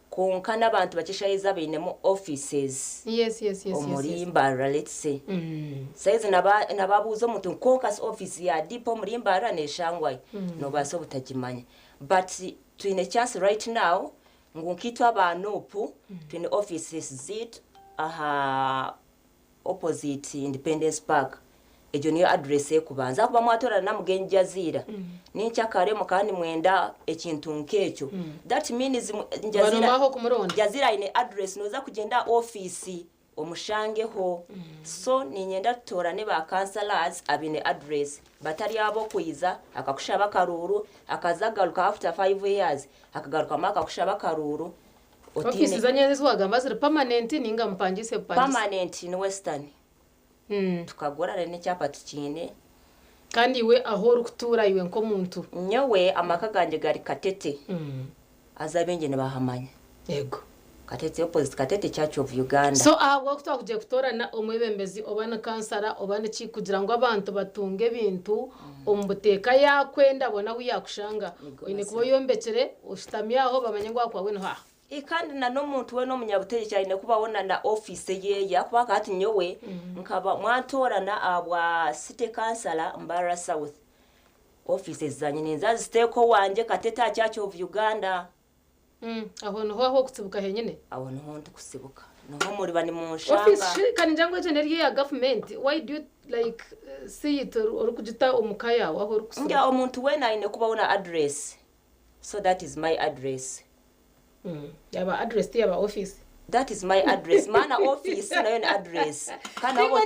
konka nabantu bakishaiza binemo offices yes omuri Mbara let's say size nababuzo mutu konkas office ya dipo muri Mbara neshangwa no baso butakimanya but twine chance right now Ngunkitwa abantu twine offices zit aha opposite Independence Park. Ejo niyo address ekubanza kuba mwatora na mugenyi Jazira. Nincha kare mukandi mwenda ekintu nkekyo. That means Jazira ine address noza kugenda office omushangeho. So ninyenda tutora ne ba councillors abine address batari abo kuiza akakushaba karuru akazagaruka after 5 years akagaruka maka kushaba karuru. Office zanye zizwagamba ziri permanent ninga mpangise permanent in Western. Tukagora ne cyapa tukine kandi we aho rukutura iwe nko muntu nyowe amakaganje gari Katete azabenge ne bahamanya yego Katete opposite Katete Church of Uganda. So aho kutwakugiye kutorana omwebembezi obana kansara obana ki kugira ngo abantu batunge bintu ombuteka yakwenda bona wiyakushanga ine kubo yombekere ushitamya aho bamenye ngo akwawe no ha ikandi na no muntu we no munyabuteje cyane kubabona na office ye yakuba kati nyowe nkaba mwatorana abwa city councilor Mbara South offices zanye neza ziteko wanje Katete Church of Uganda. Aho no ho kutsibuka henyene aho no ho kusibuka no muri bani mu nshanga office kandi njangwe cyane ya government. Why do you like see it or kujita omukaya aho rukusibuka ngira omuntu we na ine kubabona address, so that is my address. Yaba address yaba office. That is my address. Mana office na yon address. Kana abo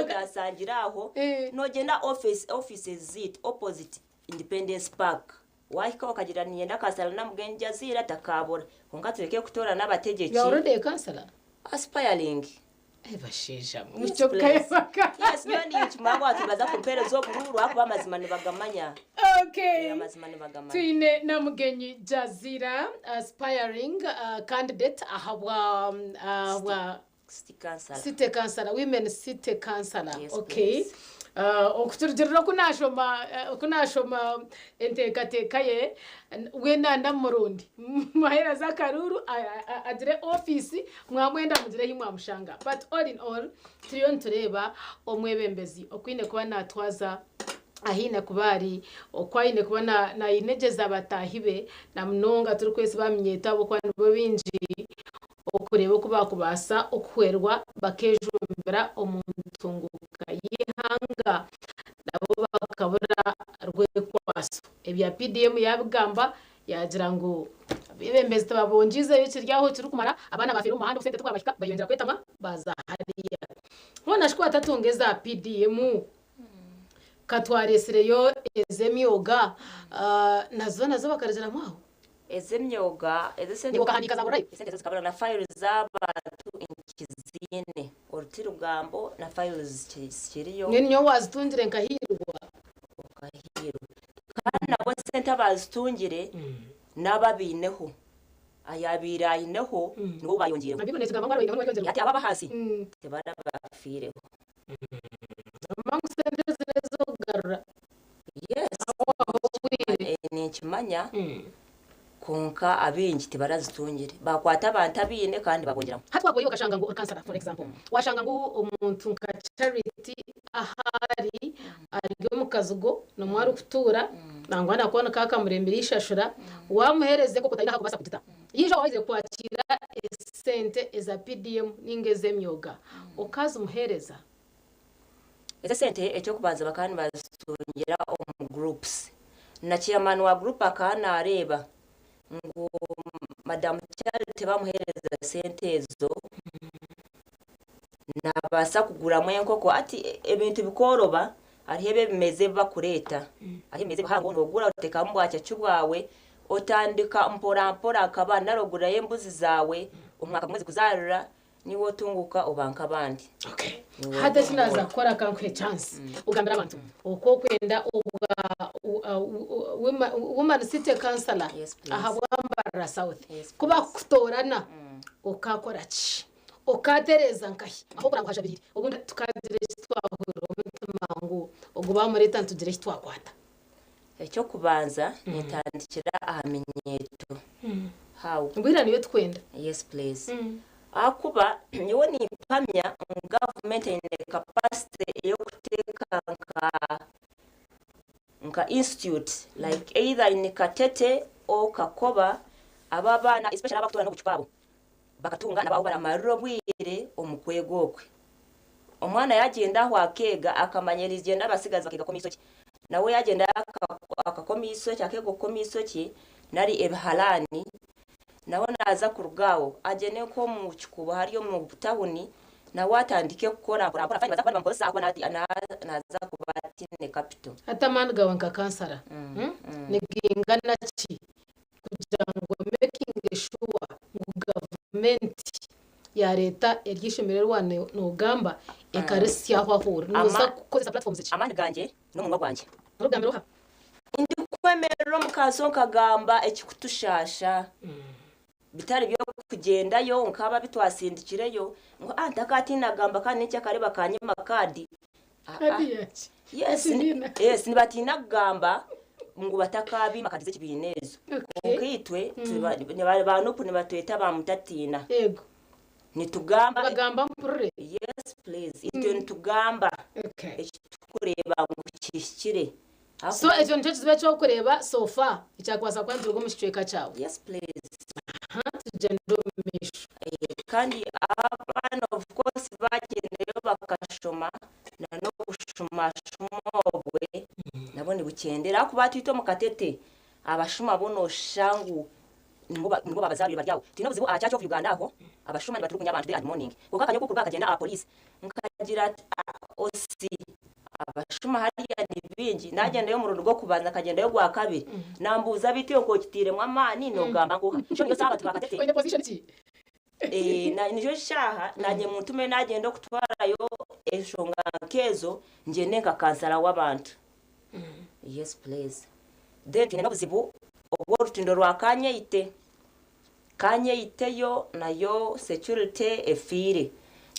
tasangira aho. No genda offices zit opposite Independence Park. Wahika wakagira niyenda kasala na mugenyi Jazira takabora. Kongatureke kutora n'abategetsi. You already a counselor? Aspiring. Ebashisha yes nani ikimango atubaza kumpere zo bururu akuba amazimani bagamanya. Okay, amazimani bagamanya twine na mugenyi Jazira aspiring candidate ahabwa city councilor women city councilor. Yes, okay please. Okuturjira kunashoma entekateka ye wena ndamurundi mahera za karuru adire office mwamwenda mugire himwa mushanga. But all in all turiyo ntureba omwebembezi okwine kuba natwaza ahine kubari okwine kuba na inegeza batahibe na mnonga turi kwese bamenyeta bo kwani bo binji okureba kuba kubasa okuhwerwa bakejumbira omuntunguka yihanga nabo bakabura rwekwaso ebya PDM yabigamba yagira ngo bibembeze tabonjize bici ryaho turi kumara abana bafira umuhanda ufite twabashika bayongera kwetama baza hariya none ashikwa tatungeza PDM katwaresereyo ezemyoga nazo bakarajana mwaho ezemyoga ezesende ukahandika za burayi sente zikabana na files z'abantu inkizine orutirugambo na files kiriyo nyo wazitungire nkahirwa kandi nabo sente abazitungire nababineho ayabira ineho nibo bayongera abibonetse gamba ngaro ingamo ati ababa hasi tebara bafireho mangu sente zezo garura yes ni kimanya konka abingi tibarazitungire bakwata abantu abine kandi babongeramo hatwa boyo kashanga ngo kansara for example washanga ngo umuntu nka charity ahari ari mu kazugo no mwari kutura nangwa nakona kaka murembere ishashura wamuhereze ko kutayina kubasa kutita yije wahize kwakira sente eza PDM ningeze myoga ukaza umuhereza ese sente ecyo kubanza bakani bazitungera mu groups na chairman wa group akana areba ngo madam Charity bamuhereza sente ezo nabasa kugura mwenkoko ati ebintu bikoroba ari hebe bimeze bakureta ari bimeze bahango ngogura uteka mbwacha cyubwawe otandika mpora akabana rogura yembuzi zawe umwaka mwezi kuzarura niwo tunguka ubanka abandi. Okay, hada sinaza kora kankwe chance ugambira abantu uko kwenda woman city councilor ahabwambara South kuba kutorana ukakora ki ukatereza nkahi aho kura kwajabiri ubundi tukadire twahuro mutumangu uguba muri tantu dire twakwata ecyo kubanza nitandikira ahamenyeto how ngwira niyo twenda. Yes please. Akuba niwo ni pamya government in the capacity yo kuteka nka institute like either in Katete okakoba aba bana especially abakutora no kuchwabo bakatunga nabo baramariro bwire omukwegokwe omwana yagenda aho akega akamanyera igenda basigaza bakiga komisoki nawe yagenda akakomiso cyakego komisoki nari ebihalani nawe naza kurugawo agene ko mu kikuba hariyo mu butahuni nawe atandike gukora fanya baza kuba bamukosa akona naza kubati ne capital atamani gawanka kansara nigingana ki kugira ngo making sure government ya leta eryishemererwa n'ugamba ekarisi yaho ahura nuza kukozesa platforms iki amani ganje no mu rwanje rugamiro ha indi kwemerera mukaso kagamba ekikutushasha bitari byo kugendayo nkaba bitwasindikireyo ngo ndakati nagamba kandi ncyakare bakanyima kadi yes nibatina kugamba ngo batakabi makadize kibinezo nkitwe ne bantu batweta bamutatina yego nitugamba bagamba mpure yes please ito nitugamba kureba ngo kishikire so ejo nje zibe cyo kureba sofa icyakwasa kwanze urugo mushiceka cyawe yes please tugendo misho kandi abana of course bageneyo bakashoma na no gushuma shumobwe nabone bukendera kuba twito mukatete abashuma bono shangu ngo babazabiri baryawo tinobuzibo a Church of Uganda aho abashuma baturukunya abantu de morning kuko kanyo kuruga kagenda a police nkagira osi abashuma hariya nibingi nagendayo mu rugo kubanza kagendayo gwa kabiri nambuza bitiyo ko kitiremwa amani no gamba ngo cyo yo saba tubakatete in position ki na nijo shaha naje mutume nagenda kutwarayo eshonga kezo nje nenka kansara w'abantu yes please then tine nobuzibu obwo rutindo rwa kanye iteyo nayo security efire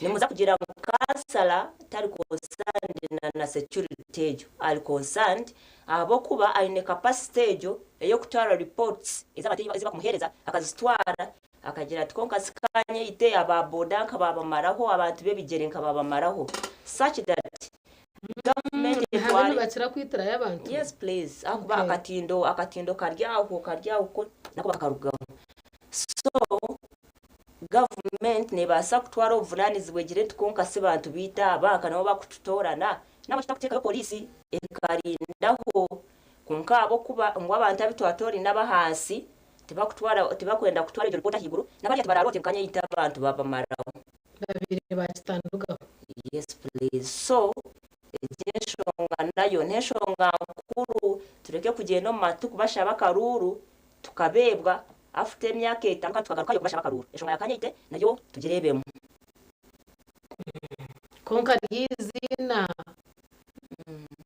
nimuza kugira mu kansala tari concerned na security ejo ali concerned abo kuba aine capacity ejo eyo kutwara reports iza kumuhereza akazitwara akagira tkonka sikanye ite ababoda nkababamaraho abantu bebigere nkababamaraho such that government hano bakira kwitira y'abantu yes please akuba akatindo karyaho ko nako bakarugaho so government nebasa kutwara obuvunanizi bwegire tukonka se bantu bita abaka nabo bakututorana nabo kitakuteka polisi ekarindaho konka abo kuba ngo abantu abitwatori n'abahansi tibakwenda kutwara ibyo report higuru n'abajya bararote kanye yita abantu babamaraho babiri bakitanduga yes please so ejeshonga nayo nteshonga nkuru tureke kugenda mu matu kubasha bakaruru tukabebwa afite imyaka itanga tukagaruka yo kubasha bakaruru eshonga yakanyite nayo tugirebemo konka ryizina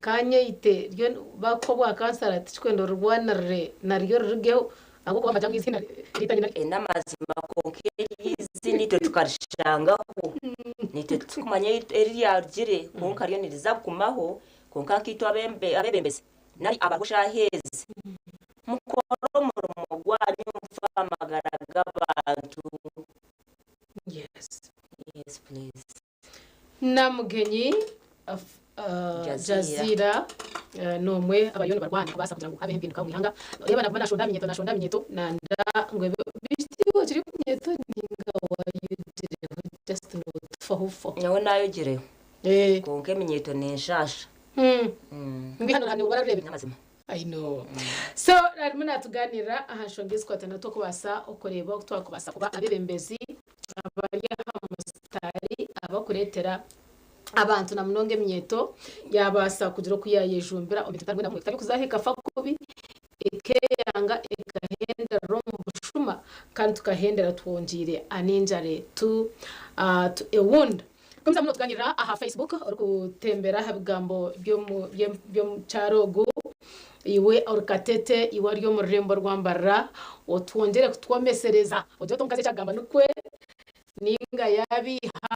kanyite ryo bakobwa kansara tikwendo rwanare naryo rugeho ako kwa majambo izina litanyina n'amazima konke izini to tukarishangaho nite tukumanye area gire konka ryo niriza kumaho konka kito abebembese nari abagusha hezi mukoro mu gwanyu mfamagara gabantu yes please namugenyi Jazira nomwe abayoni barwana basabira ngo habe impinduka mu ihanga yeba nabona nashonda minyeto nanda ngo bishitigo kiri kunyeto ninga wayudire just no tfahufo nyawe nayo gireho konke minyeto neshasha hano bararebe n'amazima I know so muna tuganira ahashongezwa tanato kubasa ukoreba twakubasa kuba abebembezi abari hamusitari abakuretera abantu na mnonge myeto yabasa kugira ko yayejumbira obitutangwenda mu tabi kuzaheka fakubi ekeyanga ekahenda romu bushuma kandi tukahendera twongire aninjare to a wound komeza muno tuganira aha Facebook uri gutembera habigambo byo mu charogo iwe orukatete iwe ryo mu rembo rwambara otwongere kutwomesereza ojo tonkaze cyagamba nukwe ninga yabiha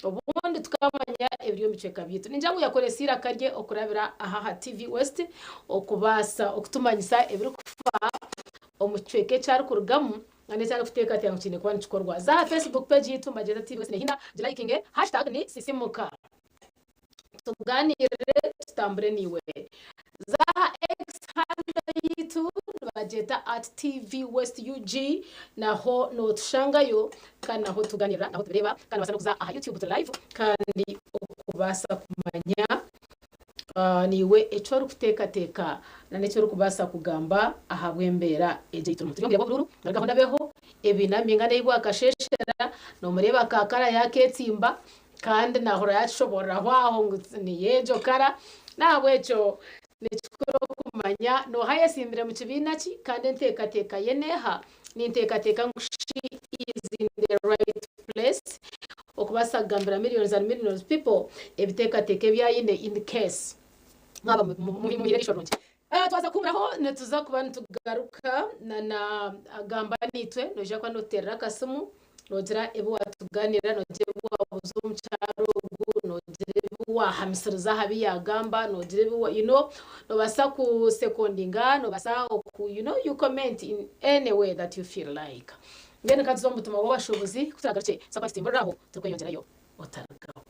ubundi tukamanya ebyo miceka byitu ninjangu yakoresira karye okurabira aha TV West okubasa okutumanyisa ebiri kufa omucweke cyari kurugamu ane cyane kuteka ati yankine kwa nchikorwa za Facebook page yitu Majeza TV West nehina #likinge #ni sisimuka tuganire tutambure niwe za X handle yitu bageta @TV West UG naho no tushangayo kandi naho tuganira naho tureba kandi basa no kuza aha YouTube live kandi ukubasa kumanya niwe eco rukuteka na neco rukubasa kugamba aha bwembera eje ituru mutyo bya bururu gahunda beho ebinami ngane igwa kasheshera no mureba kakara yaketsimba kandi nahora yashobora aho ni yejo kara nabweco nikikoro kumanya no hayesimbire mu kibinaki kandi nteka yeneha ni nteka ngushi is in the right place okubasagambira millions and millions people ebiteka byayine in the case ngaba mu irishonje twaza kumuraho netuza kuba ntugaruka na agamba nitwe noje kwa notera kasumu nogira ebo watuganira noje wabuzo umcharo nogira wa hamsiriza habi yagamba nogira no basa ku secondinga no basa ku you comment in any way that you feel like ngene kazo mutuma wabashobozi kutagace sapati mbaraho tukayongerayo otaragaho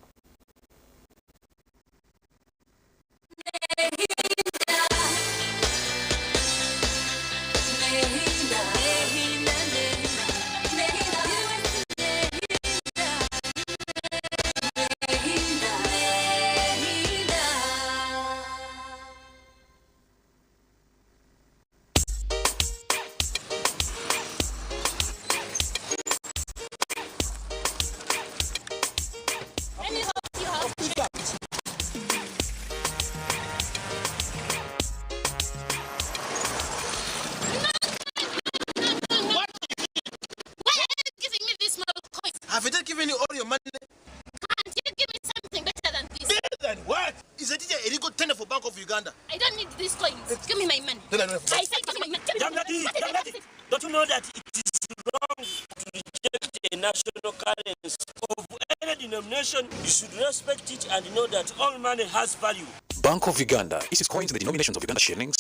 Have you just given you all your money? Can't you give me something better than this? Better than what? Is it a illegal tender for Bank of Uganda? I don't need these coins. Give me my money. I said give me my money. Young lady, don't you know that it is wrong to reject a national currency of any denomination? You should respect it and know that all money has value. Bank of Uganda issues coins in the denominations of Uganda shillings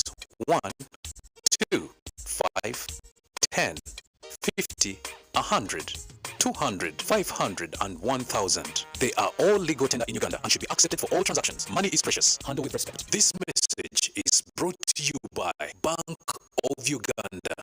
1, 2, 5, 10, 50, 100, 200, 500, and 1,000. They are all legal tender in Uganda and should be accepted for all transactions. Money is precious. Handle with respect. This message is brought to you by Bank of Uganda.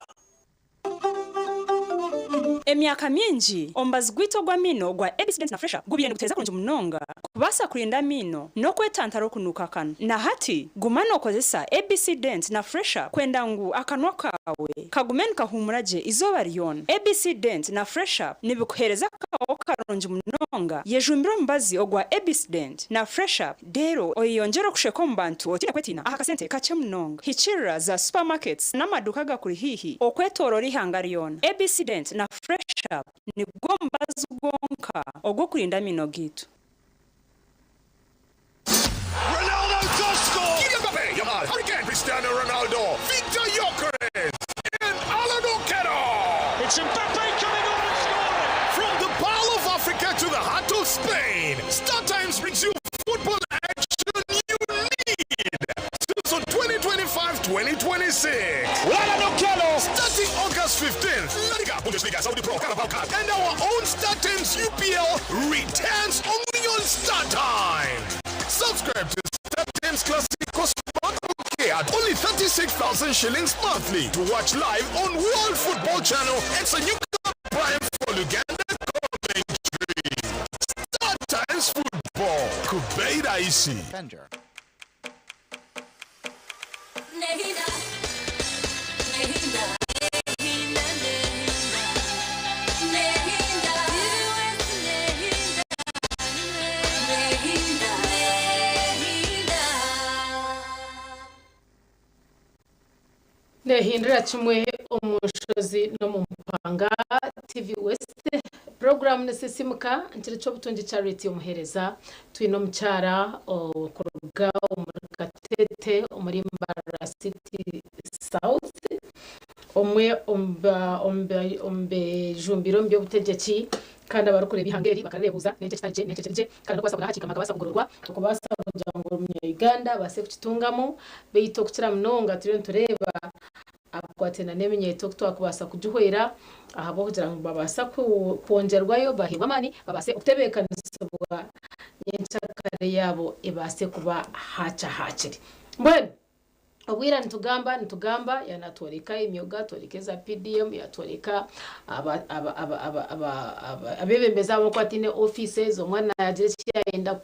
Emyaka mingi ombazi gwito gwa mino gwa Ebisident na Fresha gubiyende guteza kurungi munonga kubasa kulinda mino no kwetantara okunuka kanu na hati gumana okozesa Ebisident na Fresha kwenda ngu akanwa kawe kagumeni kahumuraje izoba lyona. Ebisident na Fresha nibikuhereza kawo karungi munonga yejumbiro mbazi ogwa Ebisident na Fresha dero oyongera kusheko mbantu otine kwetina akasente kache munonga hichira za supermarkets n'amaduka gakuri hihi okwetorora ihanga lyona. Ebisident na Fresha nibwo mbazi gonka ogwo kulinda mino gitu. Ronaldo does score! Kylian Mbappe, Yamal, Hurricane, Cristiano Ronaldo, Victor Gyökeres, and Alan Oquero! It's Mbappe coming on and scoring! From the Pearl of Africa to the heart of Spain, Star Times brings you football action you need. Season 2025-2026. Alan Oquero! Starting August 15th, La Liga, Bundesliga, Saudi Pro, Carabao Cup, and our own Star Times UPL returns only on Star Times. Subscribe to Star Times Classico Sport OK at only 36,000 shillings monthly to watch live on World Football Channel. It's a new prime for Uganda commentary. Star Times Football. Kubeida Isi. Nehindira chimwe omushozi no mumpanga TV West program nesisimuka ntire cyo butungi charity omuhereza twino mchara okuruga omurikatete omuri Mbarara City South omwe ombe jumbiro mbyo butegeki kandi abarukore bihangeri bakarebuza nece kandi kwasa hakika makabasa kugororwa ukubasa ngo mu Uganda base kukitungamo beyito kukira mnonga turiyo tureba akwatena nemenyeto twakubasa kujuhwera ahabo kugira ngo babasa kuongerwayo bahibwa mani babase okutebekanisibwa nyenchakare yabo ibase kuba hacha hachiri mbwenu obwira nitugamba yanatworeka imyoga tworekeza PDM yatworeka abebembeza abo kwatine offices omwana yaje cyenda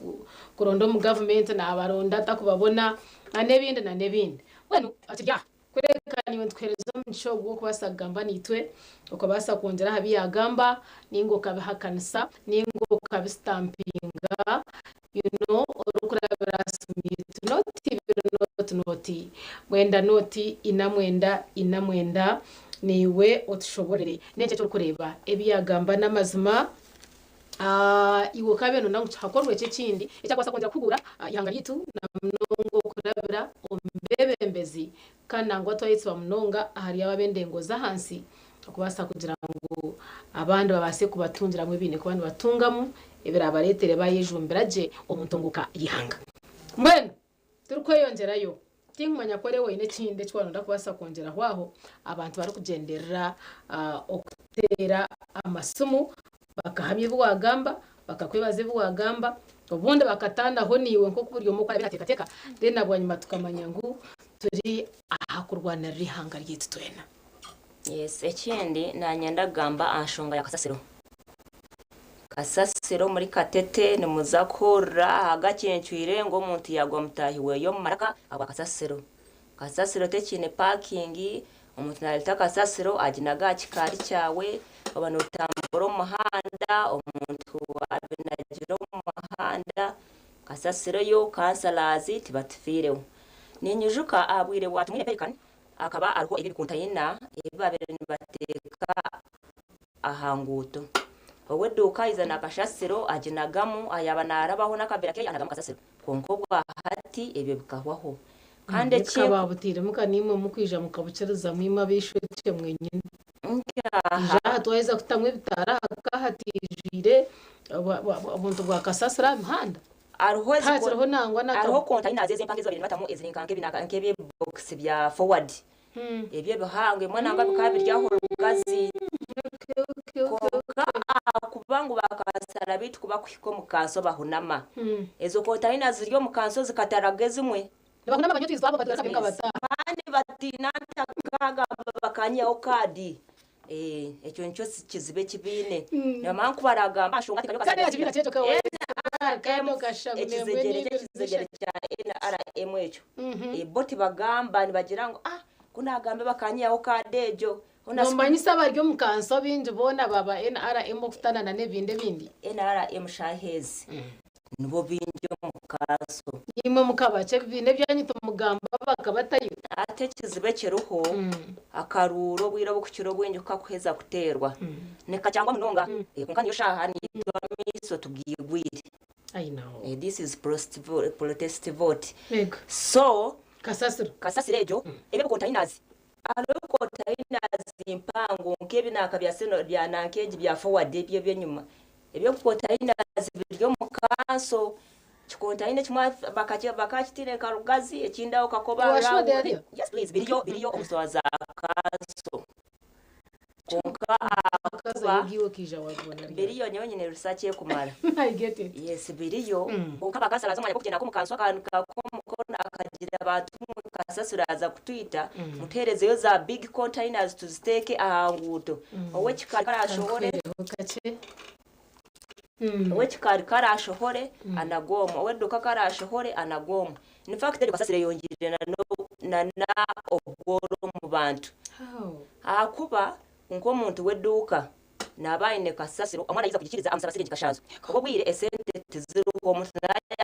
kuronda mu government na abaronda takubabona n'ebindi bueno ati ya kureka niwe twereza mu shogo kubasagamba nitwe ukabasa kongera habi yagamba ningo kabihakanisa ningo kabistampinga orukurabira submit noti mwenda noti ina mwenda niwe otushoborere nece cyo kureba ebiyagamba n'amazima iwo kabeno nangu hakorwe cyo kindi icyakwasa kongera kugura ihanga yitu na mnongo kurabira ombebembezi kanangwa twayitse munonga ahari ababendengo za hansi akubasa kugira ngo abandi babase kubatungira mu bine kubandi batungamu ebira abaretere bayejumbira je omuntunguka yihanga mbene turukweyongerayo tingumanya kore weine kinde cywana ndakubasa kongera hwaho abantu bari kugenderera okutera amasumu bakahamye bwagamba bakakwebaze bwagamba ubundi bakatanda ho niwe nko kuburyo mu kwa birateka then abanyuma tukamanya ngo turi ahakurwana rihanga ryitu twena. Yes, ekindi nanyenda gamba anshonga ya kasasiro muri Katete ni muzakora hagakencyire ngo umuntu yagwa mutahiwe yo maraka aba kasasiro tekine parking umuntu nalita kasasiro ajinaga kikari cyawe abantu utamboro muhanda umuntu abinagiro muhanda kasasiro yo kansalazi tibatfireho ninyujuka abwire watumire pekan akaba ariko ibiri kuntayina ibabere nibateka ahanguto wowe duka izana kashasiro ajinagamu ayabana arabaho nakabira ke yanagamu kasasiro konkobwa hati ebyo bikahwaho kandi kibabutire mukanimwe mukwija mukabucereza mwima bishwe mwenyine ja tweza kutamwe bitara akahatijire abantu bwa kasasira imhanda arho nangwa na arho container zeze mpangizo bibiri batamo ezirinkanke binanke bye box bya forward ebyo bahangwe mwana nga bikabirya ho rugazi kubangu bakasara bitu kuba kwiko mukanso bahunama ezo container ziryo mukanso zikatarageze imwe bakuna abanyuti zabo batwesa bingabata bandi batina takaga bakanya okadi ekyo ncho kizibe kibine namanku baraga mashonga tikayoka kandi kibina cyeto kawe kamo gashagu ekizegere cya NRM ekyo boti bagamba nibagira ngo kuna agambe bakanya okadejo nomanyisa baryo mukanso bindi bona baba NRM okutana na nebinde bindi NRM shahezi nibo binjo mukaso imwe mukabace bine byanyito mugamba bakabatayo atekizibe kiruho akaruro bwira bukukiro bwenge ukakuheza kuterwa neka cyangwa munonga kunkanyo shahani miso tugigwire I know this is protest vote so kasasiro ejo ebe containers alo containers impango nkebi nakabya seno bya nankeji bya forward ebyo byanyuma ebyo containers biryo mukanso chikontaine chimwa bakachitire karugazi echinda ukakoba yes please biriyo omusoza kaso konka akazagiwe kija wabona biriyo nyonyine research yekumara I get it yes biriyo konka bakasala zomanya kugenda ko mukanso akamukona akagira abantu kasasuraza kutwita muterezeyo za big containers tuziteke ahanguto owe chikara shohore kache wechikari karashohore anagoma weduka karashohore anagoma in fact eri kasasire yongirira na obworo mu bantu akuba unko umuntu weduka nabayine kasasiro amwana yiza kugikiriza amusabasire gikashazo kuko bwire esente tizuru ko umuntu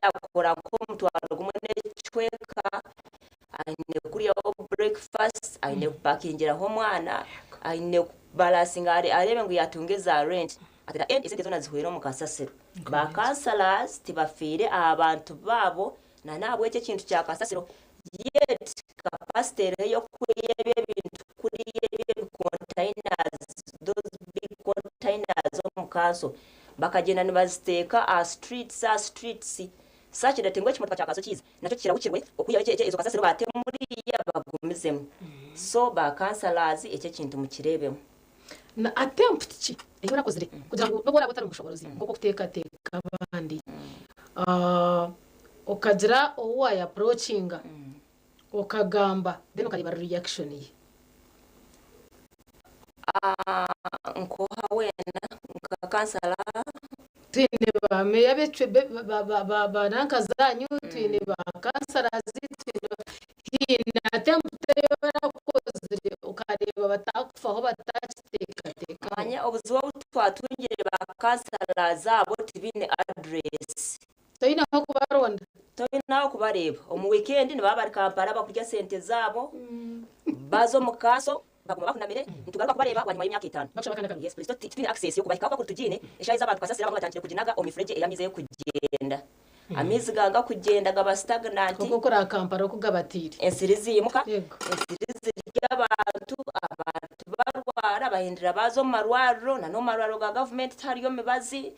yakora ko umuntu arugumune chweka aine kuriya breakfast aine pakingira ho mwana aine balansinga arebe ngo yatungeza rent atira isente zona zihuira mu kasasiro ba kansalas tibafire abantu babo na nabwo ecyo kintu cya kasasiro yet capacity yo kuyebe bintu kuriye containers those big containers mu kaso bakagenda nibaziteka streets such that ngo kimutwa cyakaso kiza naco kirabukirwe okuya izo kasasiro bate muri yabagumizemo so ba kansalas ecyo kintu mukirebemo na attempt ki iyo nakozire kugira ngo nobora gutara umushoborozi ngo kuteka abandi okagira owa approachinga ukagamba then ukareba reaction ye nkoha wena ngakansala twine bameya becwe banankazanyu twine bakansarazi twine hina temputeyo barakozire ukareba batakufaho batakitekateka manya obuziwa butwatungire bakansala zabo tibine address toyina aho kubaronda toyina aho kubareba omu weekend ni baba bari Kampala bakurya sente zabo bazo mu kaso baguma bakunamire ntugaruka kubareba wanyuma y'imyaka 5 yes please tufine access yo kubahika kwa tugine eshayiza abantu kwasasira batangire kuginaga omifreje eyamize yo kugenda amizi ganga kugenda gaba stagnant kuko kuri Kampala kugabatire ensirizi yimuka ensirizi y'abantu barwara bahindira bazo marwaro na no marwaro ga government tariyo mibazi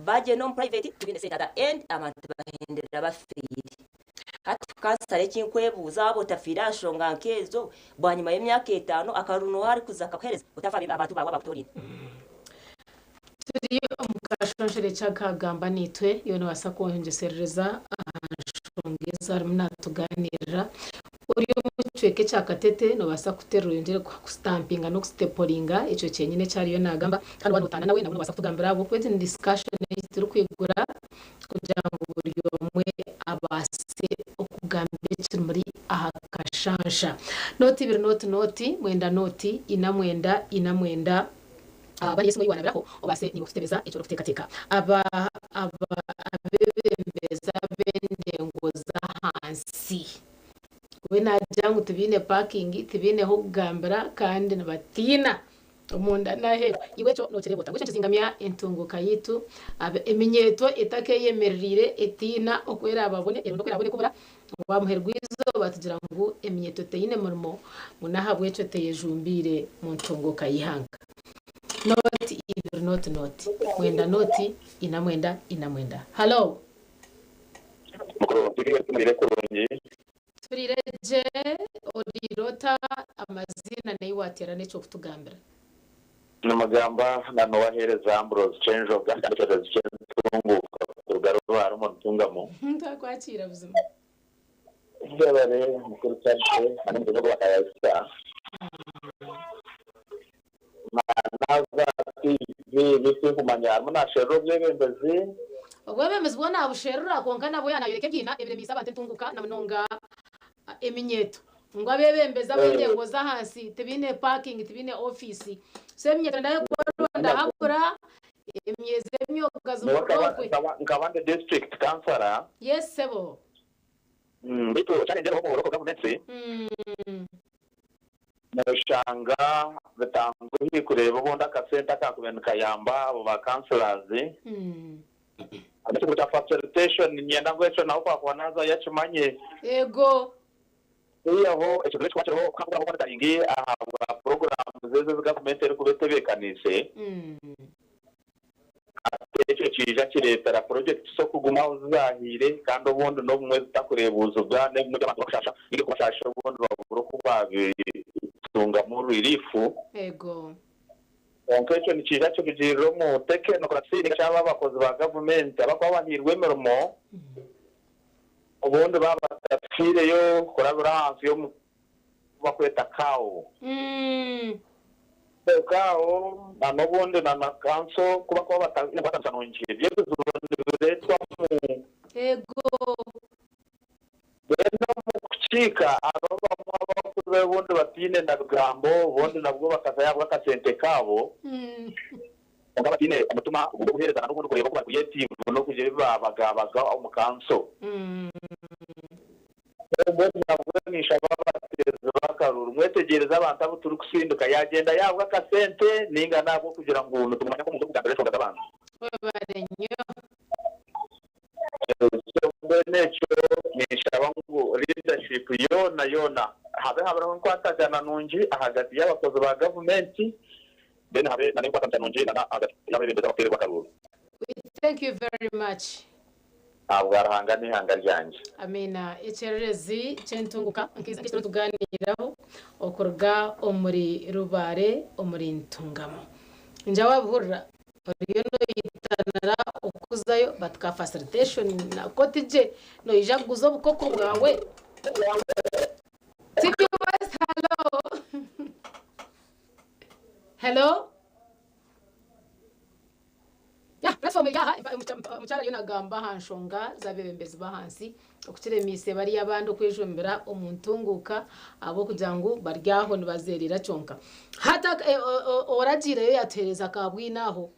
baje no private tubine sente at end abantu bahindira bafiri hati kansare kinkwebuza abo tafira shonga nkezo bwanyuma y'imyaka 5 akaruno hari kuzaka kwereza utafabira abantu bawe bakutorina turi umukashonjere cyakagamba nitwe yone wasakonjesereza shongeza rumna tuganira uri umucweke cyakatete no basakuterura ndire ku stampinga no stepolinga ico cyenyine cyari yo nagamba kandi wanutana nawe nabo basakugambira abo kwete discussion turi kwigura kugira ngo buri umwe abase okugambira kiri muri aha kashansha noti bir noti mwenda noti ina mwenda abari yesu muyibana birako obase ni gufitebeza icyo rufutekateka abebembeza bendengo za hansi we najyangu tubine parking tubine ho kugambira kandi nabatina umunda nahe iwecho nokirebota gwicho kizingamya entunguka yitu eminyeto etake yemerire etina okwera ababone erundo kwera abone kubura bamuherwizo batugira ngo eminyeto teyine murimo munaha bwecho teyejumbire mu ntunguka yihanga noti ibir noti mwenda noti ina mwenda hello turireje odirota amazina nayi watera necho kutugambira namagamba nanowahereza Ambrose change of that tunguka tugarura ari mu ntungamo ndakwakira buzima ndabare mukuru cyane kandi no bakayasa naza TV kumanya muna shero byebembezi ogwebemezi bona abusherura konka nabo yanayireke byina ebire misaba ntunguka namunonga eminyeto ngo abebembeza bendengo za hasi tibine parking tibine office seminyeto ndayo koronda habura emyeze myoga z'umukwe nkabande district councilor yes sebo bito cyane ndero mu government nashanga batanguye kureba bonda kasenta kakubenuka yamba abo ba councilors abashaka facilitation nyenda ngwecho naho kwa naza yachimanye ego yaho icyo twacyo kwakora ko bataringiye aha program zeze government eri kubetebekanise icyo kija kiretera project so kuguma uzahire kandi ubundi no bumwe zitakurebuzo bwa ne mu by'abantu bashasha iri kubashasha ubundi baburo kubabe tunga mu relifu ego onkecho ni kija cyo kujiro mu technocracy cyaba abakozi ba government abakwa bahirwe mermo ubundi babatafire yo collaboration yo bakweta kao kao na nobundi na kanso kuba kwa batanzanongiye byo zuretwa mu ego beno kuchika abo bakuze bundi batine ndagambo bundi nabwo bakazaya bakasente kabo batine amutuma guhereza n'ubundi kureba ko bakuye team no kuje babaga umukanso nisha babateza bakarura umwetegereza abantu abo turi kusinduka yagenda yabwa kasente ninga nabwo kugira ngo umuntu tumanya ko mu kugambira cyo gabantu barenyo necho nisha bangu leadership yona habe kwatagana nungi hagati y'abakozi ba government then habe nani kwatagana nungi na hagati y'abebeza bakere bakarura. Thank you very much. Abwarahanga ni hanga ryanje. Amina icererezi centunguka nkizakishwe tuganiraho okorga omuri rubare omuri ntungamo. Njawabura Oriyo no yitanara okuzayo batka facilitation na kotije no ija guzo bukoko bwawe TV West, hello. Hello. Ya, platform ya mucara yonagamba hanshonga zabebembezi bahansi okukiremise bari abandi kwejombera omuntunguka abo kujangu baryaho nibazerera chonka hata oragireyo yatereza kabwinaho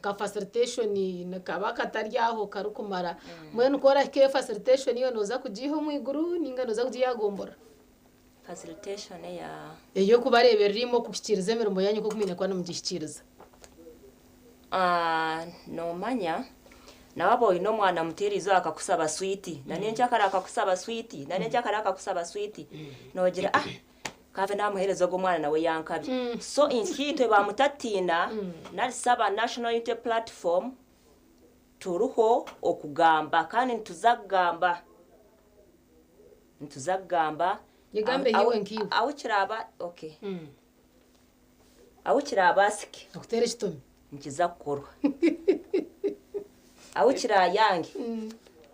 ka facilitation nakaba kataryaho karukumara mwene ukora ke facilitation yo noza kujiho mwiguru ninga noza kujiyagombora facilitation ya eyo kubareberimo kukikiriza emirimo yanyu ko kumenya kwa nomugishikiriza nomanya nawaboyi n'omwana muterizo akakusaba switi nane nchakara akakusaba switi nane nchakara akakusaba switi nogira kave namuherezo g'omwana nawe yankabi so inkitwe bamutatina nalisaba national unity platform turuho okugamba kandi ntuzagamba yigambe yewe nkiwe awukiraba okay awukiraba sike okutere kitumi nkiza kukorwa awukira yange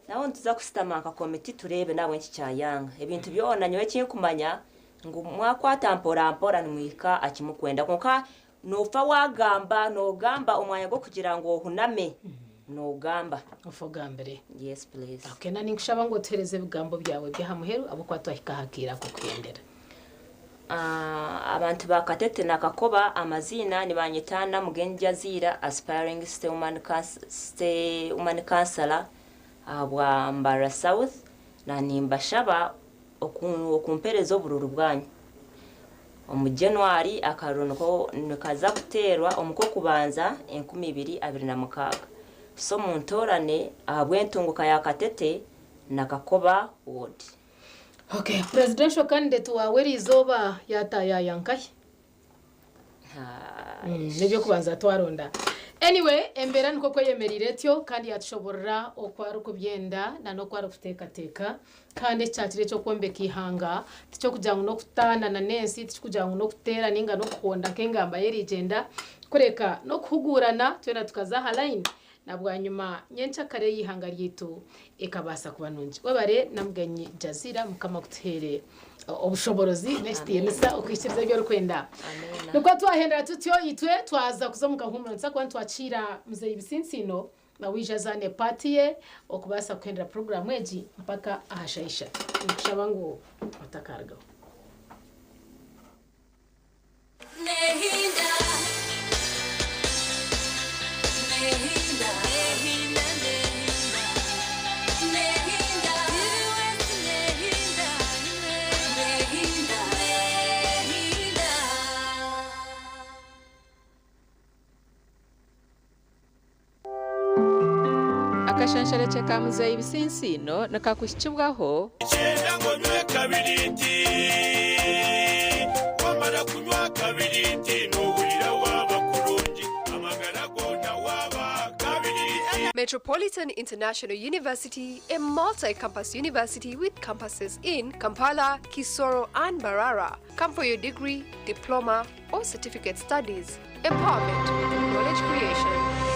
nawo ntuza kusitama komiti turebe nawe nkicyayanga ebintu byona nyowe kinkumanya ngo mwakwata mpora nimwika akimukwenda konka nofa wagamba nogamba omwanya go kugira ngo ohuname nogamba ofogambere yes please okay nani nkushaba ngo tereze bigambo byawe byahamuheru abo kwatwahika hakira ko kwendera abantu bakatete nakakoba amazina nibanyitana mugenja zira aspiring stay woman counselor abwa Mbara South na nimbashaba okumpereza obururu bwanyu omu January akaronko nikaza kuterwa omuko kubanza 2026 so muntorane abwentunguka yakatete nakakoba ward. Okay, presidential candidate wawe rizoba yataya yankaye. Nibyo kubanza twaronda. Anyway, embera niko kweyemerire tyo kandi yatushobora okwaru kubyenda na no kwaru kutekateka kandi cyatire cyo kwombeka ihanga cyo kujyanga no kutana na nensi cyo kujyanga no kutera ninga no kuhonda kengamba yerigenda kureka no kuhugurana twena tukazaha line nabwa nyuma nyencha kare yihanga ryitu ikabasa kubanunji wabare namgenyi Jazira mukama kutere obushoborozi next year nisa ukishiriza byo rukwenda nuko twahendera tutyo itwe twaza kuzomuka humura kwa twachira mzee Ibisinsino na wijazane party okubasa kuhendera program eji mpaka ahashaisha nkushabangu atakarga Nehinda akashanshara cheka muzeye Ibisinsino nakakushikibwaho icyenda ngo nywe kabiriti wamara kunywa kabiriti n'uburira waba kurungi amagara gona waba kabiriti. Metropolitan International University, a multi-campus university with campuses in Kampala, Kisoro and Mbarara. Come for your degree, diploma or certificate studies. Empowerment, knowledge creation.